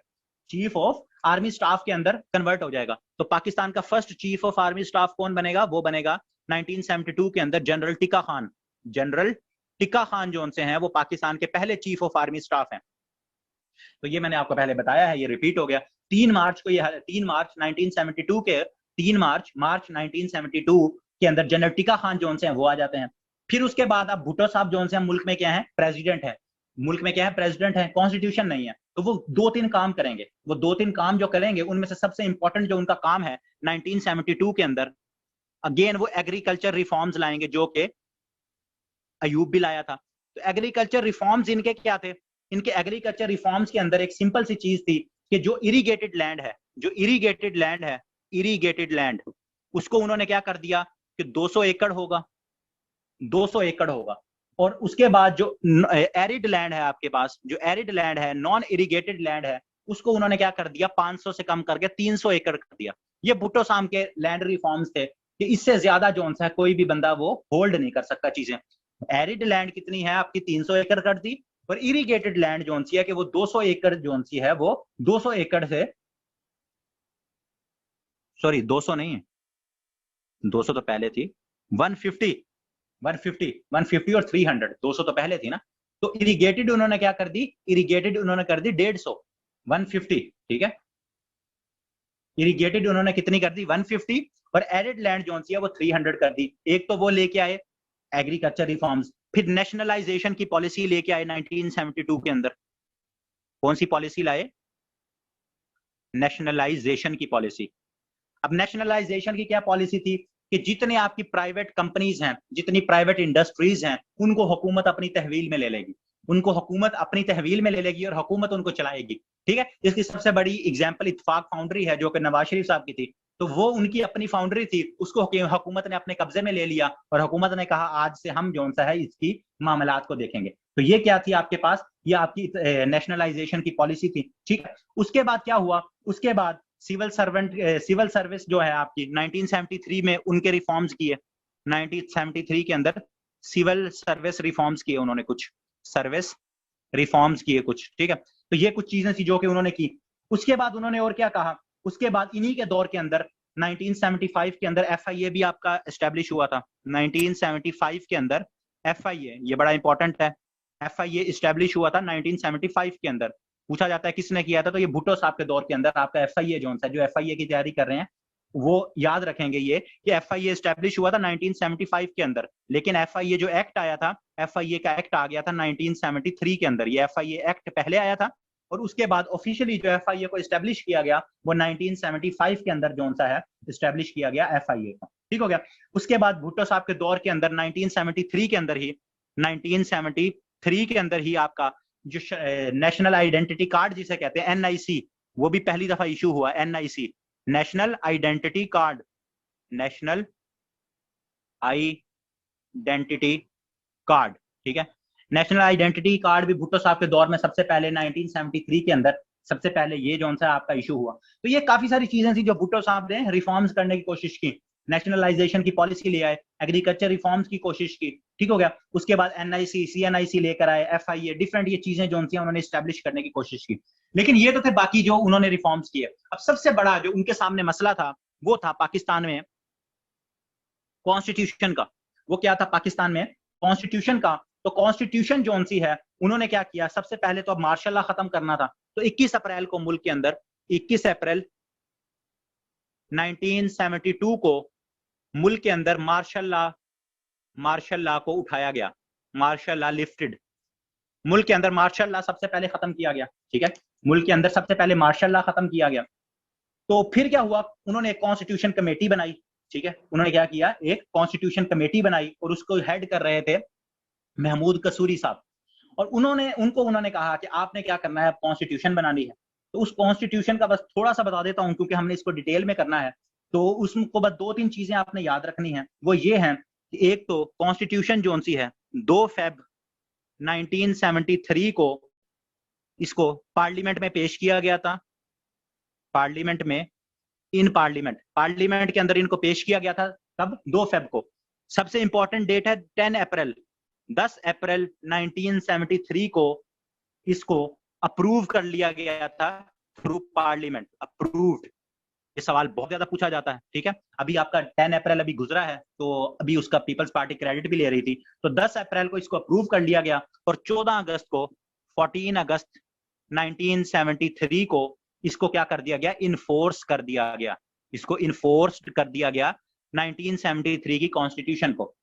चीफ ऑफ आर्मी स्टाफ के अंदर कन्वर्ट हो जाएगा। तो पाकिस्तान का first chief of army staff कौन बनेगा, वो बनेगा 1972 के अंदर जनरल टिक्का खान। जनरल टिक्का खान जो उनसे हैं वो पाकिस्तान के पहले चीफ ऑफ आर्मी स्टाफ हैं। तो ये मैंने आपको पहले बताया है, ये रिपीट हो गया। 3 मार्च को, ये 3 मार्च 1972 के 3 मार्च 1972 के अंदर जनरल टिक्का खान जो उनसे हैं वो आ जाते हैं। फिर उसके बाद अब भुट्टो साहब जो उनसे मुल्क में क्या है, प्रेसिडेंट है। मुल्क में क्या है, प्रेसिडेंट है, कॉन्स्टिट्यूशन नहीं है। तो वो 2-3 काम करेंगे, वो 2-3 काम जो करेंगे उनमें से सबसे इंपॉर्टेंट जो उनका काम है 1972 के अंदर, अगेन वो एग्रीकल्चर रिफॉर्म्स लाएंगे जो कि अयूब भी लाया था। तो एग्रीकल्चर रिफॉर्म्स इनके क्या थे, इनके एग्रीकल्चर रिफॉर्म्स के अंदर एक सिंपल सी चीज थी कि जो इरिगेटेड लैंड है, जो इरिगेटेड लैंड है, इरिगेटेड लैंड, उसको उन्होंने क्या कर दिया कि 200 एकड़ होगा, 200 एकड़ होगा। और उसके बाद जो एरिड लैंड है आपके पास, जो एरिड लैंड है, नॉन इरिगेटेड लैंड है, उसको उन्होंने क्या कर दिया, 500 से कम करके 300 एकड़ कर दिया। ये भुट्टो साहब के लैंड रिफॉर्म्स थे कि इससे ज्यादा जो है कोई भी बंदा वो होल्ड नहीं कर सकता चीजें। एरिड लैंड कितनी है आपकी, 300 एकड़ कर दी। और इरिगेटेड लैंड जो सी है कि वो 200 एकड़ जो सी है वो 200 एकड़ से, सॉरी 200 नहीं है, 200 तो पहले थी, 150 और 300, 200 तो पहले थी ना। तो इरिगेटेड उन्होंने क्या कर दी, इरिगेटेड उन्होंने कर दी 150, 150, ठीक है। इरिगेटेड उन्होंने कितनी कर दी, 150, और एरिड लैंड जो सी है वो 300 कर दी। एक तो वो लेके आए एग्रीकल्चर रिफॉर्म्स। फिर नेशनलाइजेशन की पॉलिसी लेके आए 1972 के अंदर। कौन सी पॉलिसी लाए, नेशनलाइजेशन की पॉलिसी। अब नेशनलाइजेशन की क्या पॉलिसी थी कि जितने आपकी प्राइवेट कंपनीज हैं, जितनी प्राइवेट इंडस्ट्रीज हैं, उनको हुकूमत अपनी तहवील में ले लेगी, उनको हुकूमत अपनी तहवील में ले लेगी और हुकूमत उनको चलाएगी, ठीक है। इसकी सबसे बड़ी एग्जांपल इत्तेफाक फाउंड्री है जो कि नवाज शरीफ साहब की थी। तो वो उनकी अपनी फाउंड्री थी, उसको हुकूमत ने अपने कब्जे में ले लिया और हुकूमत ने कहा आज से हम जो है इसकी मामलात को देखेंगे। तो ये क्या थी आपके पास, ये आपकी नेशनलाइजेशन की पॉलिसी थी, ठीक है। उसके बाद क्या हुआ, उसके बाद सिविल सर्विस जो है आपकी 1973 में उनके रिफॉर्म्स किए। 1973 के अंदर सिविल सर्विस रिफॉर्म्स किए उन्होंने, कुछ सर्विस रिफॉर्म्स किए कुछ, ठीक है। तो ये कुछ चीजें थी जो कि उन्होंने की। उसके बाद उन्होंने और क्या कहा, उसके बाद इन्हीं के दौर के अंदर 1975 के अंदर FIA भी आपका एस्टेब्लिश हुआ था। 1975 के अंदर FIA, ये बड़ा इंपॉर्टेंट है, FIA एस्टेब्लिश हुआ था 1975 के अंदर। पूछा जाता है किसने किया था, तो ये भुट्टो साहब के दौर के अंदर आपका FIA जो FIA की तैयारी कर रहे हैं वो याद रखेंगे ये कि FIA एस्टेब्लिश हुआ था 1975 के अंदर। लेकिन FIA जो एक्ट आया था, FIA का एक्ट आ गया था 1973 के अंदर। ये FIA एक्ट पहले आया था और उसके बाद ऑफिशियली जो FIA को एस्टेब्लिश किया गया वो 1975 के अंदर जो है एस्टेब्लिश किया गया FIA को, ठीक हो गया। उसके बाद भुट्टो साहब के दौर के अंदर 1973 के अंदर ही, 1973 के अंदर ही आपका जो नेशनल आइडेंटिटी कार्ड जिसे कहते हैं NIC, वो भी पहली दफा इशू हुआ। NIC, national identity card, national identity card, ठीक है। नेशनल आइडेंटिटी कार्ड भी भुट्टो साहब के दौर में सबसे पहले 1973 के अंदर सबसे पहले ये जो सा आपका इशू हुआ। तो ये काफी सारी चीजें थी जो भुट्टो साहब ने रिफॉर्म्स करने की कोशिश की। नेशनलाइजेशन की पॉलिसी ले आए, एग्रीकल्चर रिफॉर्म्स की कोशिश की, ठीक हो गया। उसके बाद NIC, CNIC लेकर आए, FIA, डिफरेंट ये चीजें जो उन्होंने एस्टेब्लिश करने की कोशिश की। लेकिन ये तो थे बाकी जो उन्होंने रिफॉर्म्स किए। अब सबसे बड़ा जो उनके सामने मसला था वो था पाकिस्तान में कॉन्स्टिट्यूशन का। वो क्या था पाकिस्तान में कॉन्स्टिट्यूशन का। तो कॉन्स्टिट्यूशन जो सी है उन्होंने क्या किया, सबसे पहले तो अब मार्शल लॉ खत्म करना था। तो 21 अप्रैल को मुल्क के अंदर, 21 अप्रैल 1972 को मुल्क के अंदर मार्शल लॉ को उठाया गया, मार्शल लॉ लिफ्टेड, मुल्क के अंदर मार्शल लॉ सबसे पहले खत्म किया गया, ठीक है, मुल्क के अंदर सबसे पहले मार्शल लॉ खत्म किया गया। तो फिर क्या हुआ, उन्होंने एक कॉन्स्टिट्यूशन कमेटी बनाई, ठीक है, उन्होंने क्या किया, एक कॉन्स्टिट्यूशन कमेटी बनाई और उसको हेड कर रहे थे महमूद कसूरी साहब। और उन्होंने कहा कि आपने क्या करना है, कॉन्स्टिट्यूशन बनानी है। तो उस कॉन्स्टिट्यूशन का बस थोड़ा सा बता देता हूं क्योंकि हमने इसको डिटेल में करना है। तो उसको बस 2-3 चीजें आपने याद रखनी है, वो ये है कि एक तो कॉन्स्टिट्यूशन जो सी है 2 फेब 1973 को इसको पार्लियामेंट में पेश किया गया था, पार्लियामेंट में, इन पार्लियामेंट के अंदर इनको पेश किया गया था तब 2 फेब को। सबसे इंपॉर्टेंट डेट है 10 अप्रैल 1973 को इसको अप्रूव कर लिया गया था थ्रू पार्लियामेंट, अप्रूव्ड। ये सवाल बहुत ज्यादा पूछा जाता है, ठीक है। अभी आपका 10 अप्रैल अभी गुजरा है, तो अभी उसका पीपल्स पार्टी क्रेडिट भी ले रही थी। तो 10 अप्रैल को इसको अप्रूव कर लिया गया और 14 अगस्त को 14 अगस्त 1973 को इसको क्या कर दिया गया, इन्फोर्स कर दिया गया, इसको इन्फोर्स्ड कर दिया गया 1973 की कॉन्स्टिट्यूशन को।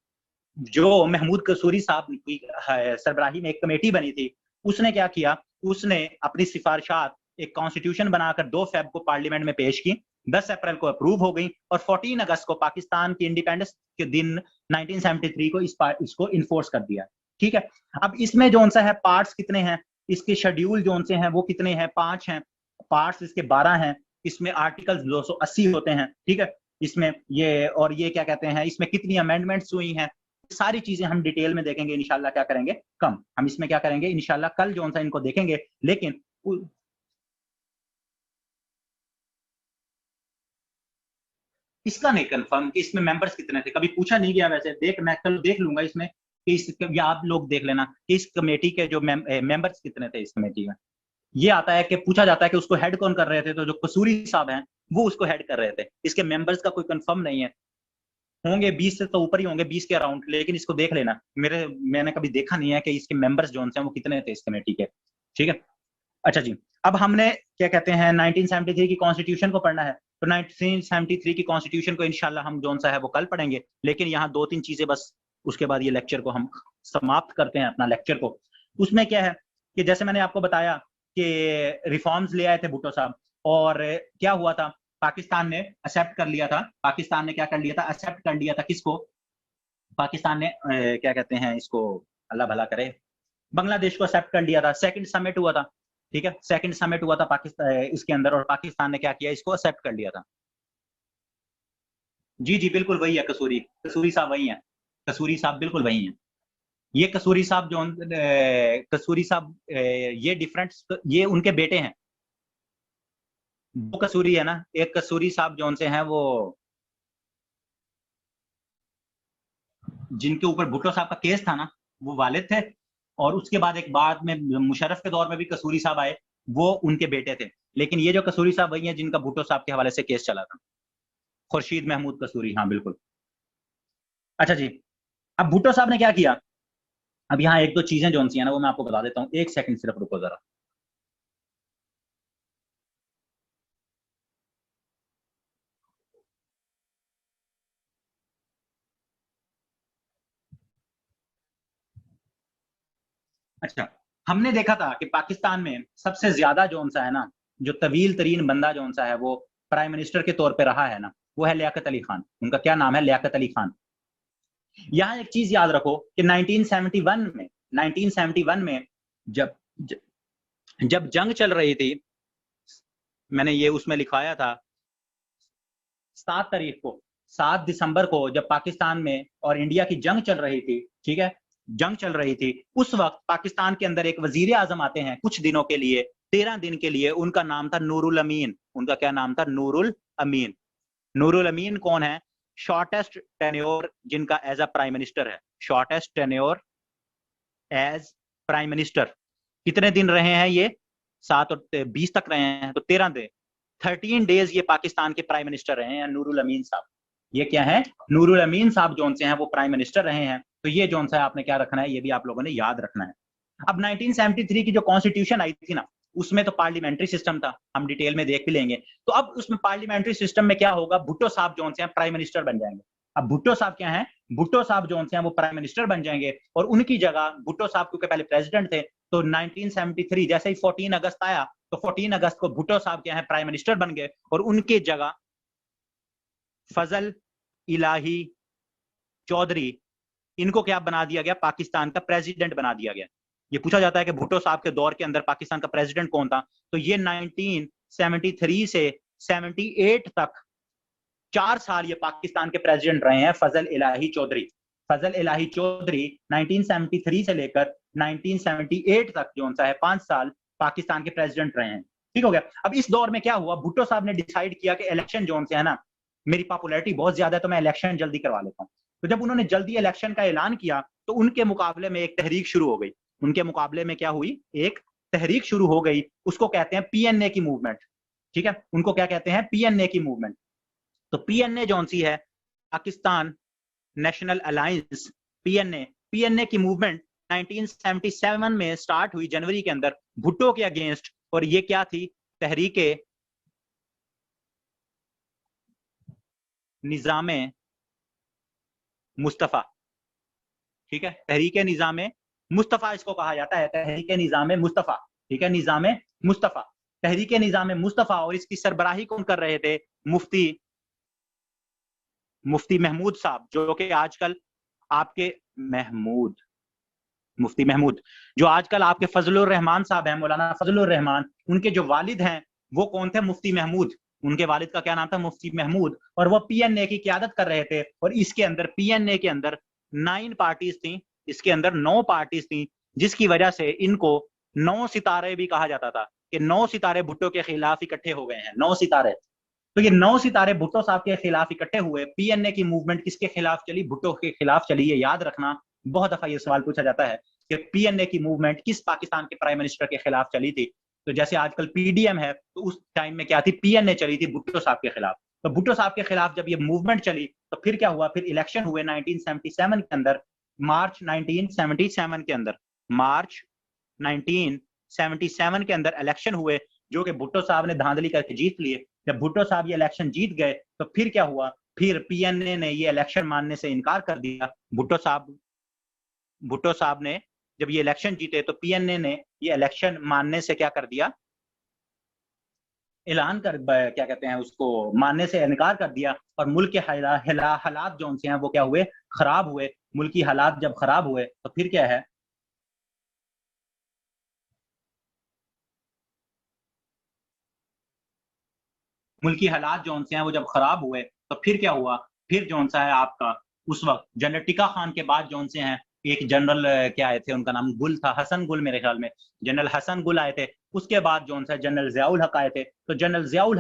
जो महमूद कसूरी साहब की सरबराही में एक कमेटी बनी थी, उसने क्या किया, उसने अपनी सिफारिशात एक कॉन्स्टिट्यूशन बनाकर 2 फेब को पार्लियामेंट में पेश की, 10 अप्रैल को अप्रूव हो गई और 14 अगस्त को पाकिस्तान की इंडिपेंडेंस के दिन 1973 को इसको इन्फोर्स कर दिया, ठीक है। अब इसमें जो सा है पार्ट्स कितने हैं, इसके शेड्यूल जो से हैं वो कितने हैं, 5 हैं, पार्ट्स इसके 12 हैं, इसमें आर्टिकल्स 280 होते हैं, ठीक है। इसमें ये और ये क्या कहते हैं, इसमें कितनी अमेंडमेंट्स हुई हैं, सारी चीजें हम डिटेल में देखेंगे इंशाल्लाह। क्या करेंगे, कम हम इसमें क्या करेंगे इंशाल्लाह, कल जो सा इनको देखेंगे। लेकिन इसका नहीं कंफर्म कि इसमें मेंबर्स कितने थे, कभी पूछा नहीं गया वैसे। मैं कल देख लूंगा इसमें कि या आप लोग देख लेना कि इस कमेटी के जो मेंबर्स कितने थे इस कमेटी में। ये आता है कि पूछा जाता है कि उसको हेड कौन कर रहे थे, तो जो कसूरी साहब हैं वो उसको हेड कर रहे थे। इसके मेंबर्स का कोई कंफर्म नहीं है, होंगे 20 से तो ऊपर ही होंगे, 20 के अराउंड। लेकिन इसको देख लेना, मैंने कभी देखा नहीं है कि इसके मेंबर्स जो हैं वो कितने थे इस कमेटी के, ठीक है। अच्छा जी, अब हमने क्या कहते हैं 1973 की कॉन्स्टिट्यूशन को पढ़ना है। तो 1973 की कॉन्स्टिट्यूशन को इंशाल्लाह हम जो सा है वो कल पढ़ेंगे। लेकिन यहाँ 2-3 चीजें बस, उसके बाद ये लेक्चर को हम समाप्त करते हैं अपना लेक्चर को। उसमें क्या है कि जैसे मैंने आपको बताया कि रिफॉर्म्स ले आए थे भुट्टो साहब, और क्या हुआ था, पाकिस्तान ने एक्सेप्ट कर लिया था, पाकिस्तान ने क्या कर लिया था, एक्सेप्ट कर लिया था किसको, पाकिस्तान ने क्या कहते हैं इसको, अल्लाह भला करे, बांग्लादेश को एक्सेप्ट कर लिया था। सेकंड समिट हुआ था, ठीक है, सेकंड समिट हुआ था पाकिस्तान इसके अंदर, और पाकिस्तान ने क्या किया, इसको एक्सेप्ट कर लिया था। जी जी बिल्कुल वही है, कसूरी साहब वही है, कसूरी साहब बिल्कुल वही है। ये कसूरी साहब जो कसूरी साहब ये डिफरेंट, ये उनके बेटे हैं, वो कसूरी है ना, एक कसूरी साहब जो से हैं वो जिनके ऊपर भुट्टो साहब का केस था ना, वो वालिद थे। और उसके बाद एक बाद में मुशर्रफ के दौर में भी कसूरी साहब आए, वो उनके बेटे थे। लेकिन ये जो कसूरी साहब वही हैं जिनका भुट्टो साहब के हवाले से केस चला था, खुर्शीद महमूद कसूरी, हाँ बिल्कुल। अच्छा जी, अब भुट्टो साहब ने क्या किया, अब यहाँ 1-2 चीजें जो सी है ना वो मैं आपको बता देता हूँ, 1 सेकंड सिर्फ रुको जरा। अच्छा, हमने देखा था कि पाकिस्तान में सबसे ज्यादा जो सा है ना, जो तवील तरीन बंदा जो सा है वो प्राइम मिनिस्टर के तौर पे रहा है ना, वो है लियाकत अली खान। उनका क्या नाम है, लियाकत अली खान। यहाँ एक चीज याद रखो कि 1971 में जब जब जंग चल रही थी, मैंने ये उसमें लिखवाया था 7 दिसंबर को जब पाकिस्तान में और इंडिया की जंग चल रही थी, ठीक है, जंग चल रही थी, उस वक्त पाकिस्तान के अंदर एक वजीर आजम आते हैं कुछ दिनों के लिए, 13 दिन के लिए। उनका नाम था नूरुल अमीन। उनका क्या नाम था, नूरुल अमीन। नूरुल अमीन कौन है, शॉर्टेस्ट टेन्योर जिनका एज अ प्राइम मिनिस्टर है, shortest tenure as prime minister. कितने दिन रहे हैं ये, 7 और 20 तक रहे हैं, तो 13 डेज ये पाकिस्तान के प्राइम मिनिस्टर रहे हैं नूरुल अमीन साहब। ये क्या है, नूरुल अमीन साहब जो से हैं वो प्राइम मिनिस्टर रहे हैं। तो ये जो सा है आपने क्या रखना है, ये भी आप लोगों ने याद रखना है। अब 1973 की जो कॉन्स्टिट्यूशन आई थी ना, उसमें तो पार्लियामेंट्री सिस्टम था, हम डिटेल में देख भी लेंगे। तो अब उसमें पार्लियामेंट्री सिस्टम में क्या होगा, भुट्टो साहब जो से हैं प्राइम मिनिस्टर बन जाएंगे। अब भुट्टो साहब क्या हैं, भुट्टो साहब जो से हैं वो प्राइम मिनिस्टर बन जाएंगे, और उनकी जगह भुट्टो साहब क्योंकि पहले प्रेसिडेंट थे, तो 1973 जैसे ही 14 अगस्त आया तो 14 अगस्त को भुट्टो साहब क्या है प्राइम मिनिस्टर बन गए और उनके जगह फजल इलाही चौधरी, इनको क्या बना दिया गया, पाकिस्तान का प्रेसिडेंट बना दिया गया। ये पूछा जाता है कि भुट्टो साहब के दौर के अंदर पाकिस्तान का प्रेसिडेंट कौन था, तो ये 1973 से 78 तक 4 साल ये पाकिस्तान के प्रेसिडेंट रहे हैं फजल इलाही चौधरी। फजल इलाही चौधरी 1973 से लेकर 1978 तक जो सा है 5 साल पाकिस्तान के प्रेसिडेंट रहे हैं। ठीक हो गया। अब इस दौर में क्या हुआ, भुट्टो साहब ने डिसाइड किया कि इलेक्शन जोन से है ना, मेरी पॉपुलैरिटी बहुत ज्यादा है तो मैं इलेक्शन जल्दी करवा लेता हूँ। तो जब उन्होंने जल्दी इलेक्शन का ऐलान किया तो उनके मुकाबले में एक तहरीक शुरू हो गई। उनके मुकाबले में क्या हुई, एक तहरीक शुरू हो गई, उसको कहते हैं पीएनए की मूवमेंट। ठीक है, उनको क्या कहते हैं, पीएनए की मूवमेंट। तो पीएनए जौन सी है, पाकिस्तान नेशनल अलायंस, पीएनए की मूवमेंट 1977 में स्टार्ट हुई जनवरी के अंदर भुट्टो के अगेंस्ट। और ये क्या थी, तहरीके निजामे मुस्तफा। ठीक है, तहरीके निजामे मुस्तफा इसको कहा जाता है, तहरीके निजामे मुस्तफा। ठीक है, निजामे मुस्तफा, तहरीके निजामे मुस्तफा। और इसकी सरबराही कौन कर रहे थे, मुफ्ती महमूद साहब, जो कि आजकल आपके मुफ्ती महमूद जो आजकल आपके फजलुर रहमान साहब हैं, मौलाना फजलुर रहमान, उनके जो वालिद हैं वो कौन थे, मुफ्ती महमूद। उनके वालिद का क्या नाम था, मुफ्ती महमूद। और वो पीएनए की क़यादत कर रहे थे। और इसके अंदर पीएनए के अंदर 9 पार्टीज थी, इसके अंदर 9 पार्टीज थी, जिसकी वजह से इनको 9 सितारे भी कहा जाता था कि 9 सितारे भुट्टो के खिलाफ इकट्ठे हो गए हैं, 9 सितारे। तो ये 9 सितारे भुट्टो साहब के खिलाफ इकट्ठे हुए। पीएनए की मूवमेंट किसके खिलाफ चली, भुट्टो के खिलाफ चली। ये याद रखना, बहुत दफा ये सवाल पूछा जाता है कि पीएनए की मूवमेंट किस पाकिस्तान के प्राइम मिनिस्टर के खिलाफ चली थी। तो जैसे आजकल पीडीएम है, तो उस टाइम में क्या थी, पीएनए चली थी भुट्टो साहब के खिलाफ। तो भुट्टो साहब के खिलाफ जब ये मूवमेंट चली तो फिर क्या हुआ, फिर इलेक्शन हुए 1977 के अंदर, मार्च 1977 के अंदर, मार्च 1977 के अंदर इलेक्शन हुए, जो कि भुट्टो साहब ने धांधली करके जीत लिए। जब भुट्टो साहब ये इलेक्शन जीत गए तो फिर क्या हुआ, फिर पीएनए ने ये इलेक्शन मानने से इनकार कर दिया। भुट्टो साहब ने जब ये इलेक्शन जीते तो पीएनए ने ये इलेक्शन मानने से क्या कर दिया, ऐलान कर, क्या कहते हैं उसको, मानने से इनकार कर दिया। और मुल्क के हालात जो उनसे हैं वो क्या हुए, खराब हुए। मुल्की हालात जब खराब हुए तो फिर क्या है, मुल्की हालात जो उनसे हैं वो जब खराब हुए तो फिर क्या हुआ, फिर जो सा है आपका उस वक्त जनरल टिक्का खान के बाद जो से हैं एक जनरल क्या आए थे, उनका नाम गुल था, हसन गुल मेरे ख्याल में, जनरल हसन गुल आए थे। उसके बाद जो सा जनरल जियाउल हक आए थे। तो जनरल जियाउल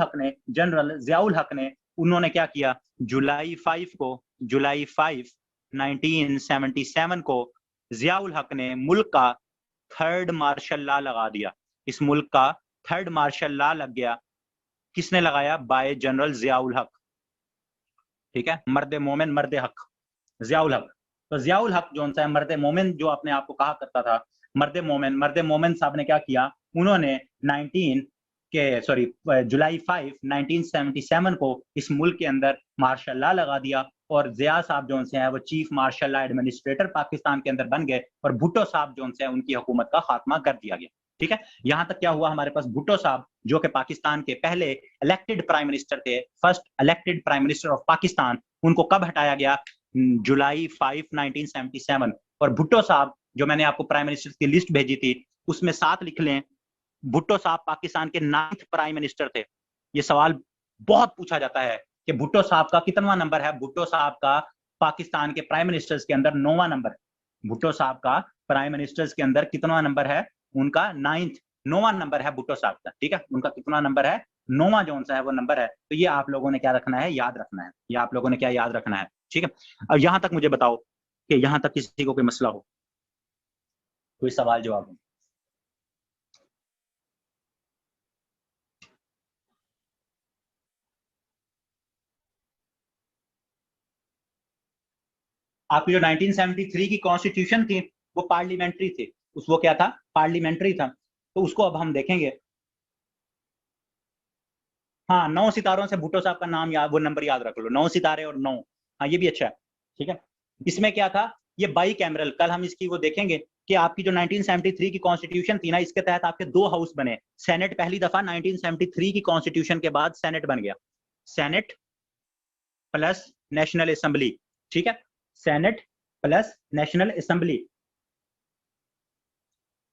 हक ने उन्होंने क्या किया, जुलाई 5 1977 को जियाउल हक ने मुल्क का 3rd मार्शल लॉ लगा दिया। इस मुल्क का 3rd मार्शल लॉ लग गया। किसने लगाया, बाय जनरल जियाउल हक। ठीक है, मर्द मोमिन मर्द हक, जियाउल हक। तो जियाउल हक जो है मर्द मोमिन जो अपने आप को कहा करता था, मर्द मोमिन साहब ने क्या किया, उन्होंने जुलाई 5 1977 को इस मुल्क के अंदर मार्शल लॉ लगा दिया। और जिया साहब जो हैं वो chief marshal law administrator Pakistan के अंदर बन गए। और भुट्टो साहब जो हैं उनकी हुकूमत का खात्मा कर दिया गया। ठीक है, यहां तक क्या हुआ, हमारे पास भुट्टो साहब जो कि पाकिस्तान के पहले इलेक्टेड प्राइम मिनिस्टर थे, first elected prime minister of Pakistan, उनको कब हटाया गया, जुलाई 5 1977। और भुट्टो साहब जो मैंने आपको प्राइम मिनिस्टर की लिस्ट भेजी थी उसमें 7 लिख लें, भुट्टो साहब पाकिस्तान के 9th प्राइम मिनिस्टर थे। ये सवाल बहुत पूछा जाता है कि भुट्टो साहब का कितनावां नंबर है। भुट्टो साहब का पाकिस्तान के प्राइम मिनिस्टर्स के अंदर 9वां नंबर है। भुट्टो साहब का प्राइम मिनिस्टर्स के अंदर कितनावां नंबर है, उनका 9वां नंबर है भुट्टो साहब का। ठीक है, उनका कितना नंबर है, 9वां जो सा है वो नंबर है। तो ये आप लोगों ने क्या रखना है, याद रखना है। ये आप लोगों ने क्या याद रखना है। ठीक है, अब यहां तक मुझे बताओ कि यहां तक किसी को कोई मसला हो, कोई सवाल जवाब हो। आपकी जो 1973 की कॉन्स्टिट्यूशन थी वो पार्लियामेंट्री थी, वो क्या था, पार्लियामेंट्री था। तो उसको अब हम देखेंगे। हाँ, 9 सितारों से भुट्टो साहब का नाम याद, वो नंबर याद रख लो, 9 सितारे और 9। हाँ, ये भी अच्छा है। ठीक है, इसमें क्या था, ये बाई कैमरल, कल हम इसकी वो देखेंगे कि आपकी जो 1973 की कॉन्स्टिट्यूशन थी ना, इसके तहत आपके 2 हाउस बने। सेनेट पहली दफा 1973 की कॉन्स्टिट्यूशन के बाद सेनेट बन गया, सेनेट प्लस नेशनल असेंबली, ठीक है, senate plus national assembly.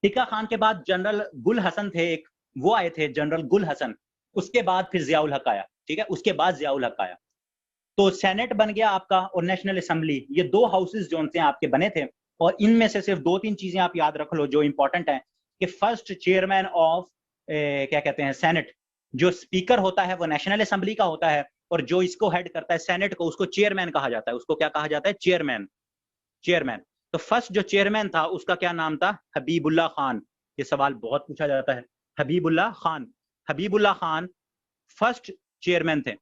Tikka Khan के बाद जनरल गुल हसन थे एक, वो आए थे जनरल गुल हसन, उसके बाद फिर जियाउल हक आया, ठीक है, उसके बाद जियाउल हक आया। तो सेनेट बन गया आपका और नेशनल असेंबली, ये 2 हाउसेस जो थे आपके बने थे। और इनमें से सिर्फ 2-3 चीजें आप याद रख लो जो इंपॉर्टेंट है, कि फर्स्ट चेयरमैन ऑफ क्या कहते हैं सेनेट, जो स्पीकर होता है वो नेशनल असेंबली का होता है, और जो इसको हेड करता है सेनेट को, उसको चेयरमैन कहा जाता है। उसको क्या कहा जाता है? Chairman, chairman. तो फर्स्ट जो चेयरमैन था उसका क्या नाम था? हबीबुल्ला खान। ये सवाल बहुत पूछा जाता है, हबीबुल्ला खान। हबीबुल्ला खान फर्स्ट चेयरमैन थे।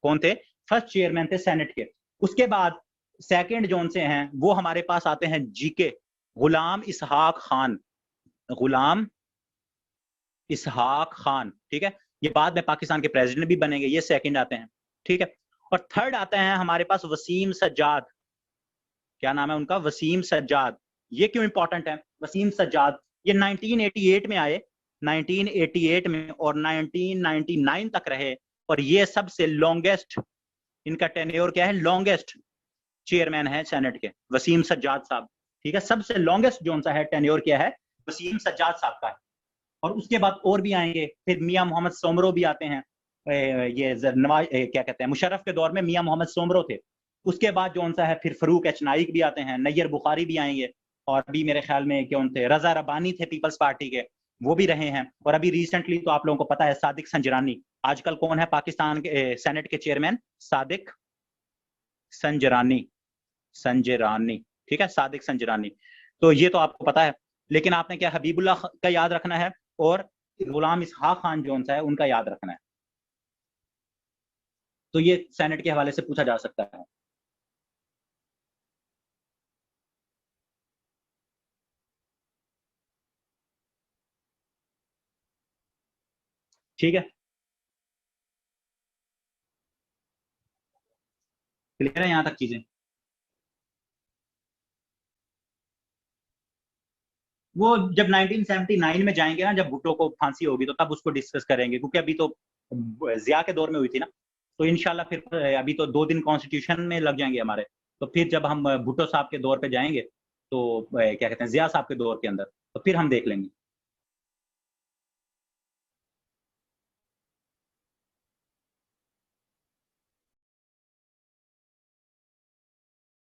कौन थे? फर्स्ट चेयरमैन थे सेनेट के। उसके बाद सेकंड जोन से हैं वो हमारे पास आते हैं जीके, गुलाम इसहाक खान, गुलाम इसहाक खान, ठीक है, ये बाद में पाकिस्तान के प्रेसिडेंट भी बनेंगे, ये सेकंड आते हैं, ठीक है। और थर्ड आते हैं हमारे पास वसीम सज्जाद। क्या नाम है उनका? वसीम सज्जाद। ये क्यों इंपॉर्टेंट है वसीम सज्जाद? ये 1988 में आए, 1988 में, और 1999 तक रहे, और ये सबसे लॉन्गेस्ट, इनका टेन्योर क्या है? लॉन्गेस्ट चेयरमैन है सेनेट के, वसीम सज्जाद साहब, ठीक है। सबसे लॉन्गेस्ट जो सा है टेन्योर क्या है? वसीम सज्जाद साहब का है। और उसके बाद और भी आएंगे, फिर मियां मोहम्मद सोमरो भी आते हैं, ये नवाज क्या कहते हैं, मुशर्रफ के दौर में मियां मोहम्मद सोमरो थे। उसके बाद जो सा है फिर फरूक एच नाइक भी आते हैं, नैयर बुखारी भी आएंगे, और अभी मेरे ख्याल में कौन थे? रजा रबानी थे पीपल्स पार्टी के, वो भी रहे हैं। और अभी रिसेंटली तो आप लोगों को पता है सादिक संजरानी, आजकल कौन है पाकिस्तान के सेनेट के चेयरमैन? सादिक संजरानी, संजरानी, ठीक है, सादिक संजरानी। तो ये तो आपको पता है, लेकिन आपने क्या हबीबुल्ला का याद रखना है और गुलाम इसहाक खान जो है उनका याद रखना है। तो ये सेनेट के हवाले से पूछा जा सकता है। ठीक है, क्लियर है यहां तक चीजें? वो जब 1979 में जाएंगे ना, जब भुट्टो को फांसी होगी, तो तब उसको डिस्कस करेंगे, क्योंकि अभी तो जिया के दौर में हुई थी ना। तो इंशाल्लाह फिर अभी तो 2 दिन कॉन्स्टिट्यूशन में लग जाएंगे हमारे। तो फिर जब हम भुट्टो साहब के दौर पे जाएंगे, तो क्या कहते हैं, जिया साहब के दौर के अंदर, तो फिर हम देख लेंगे।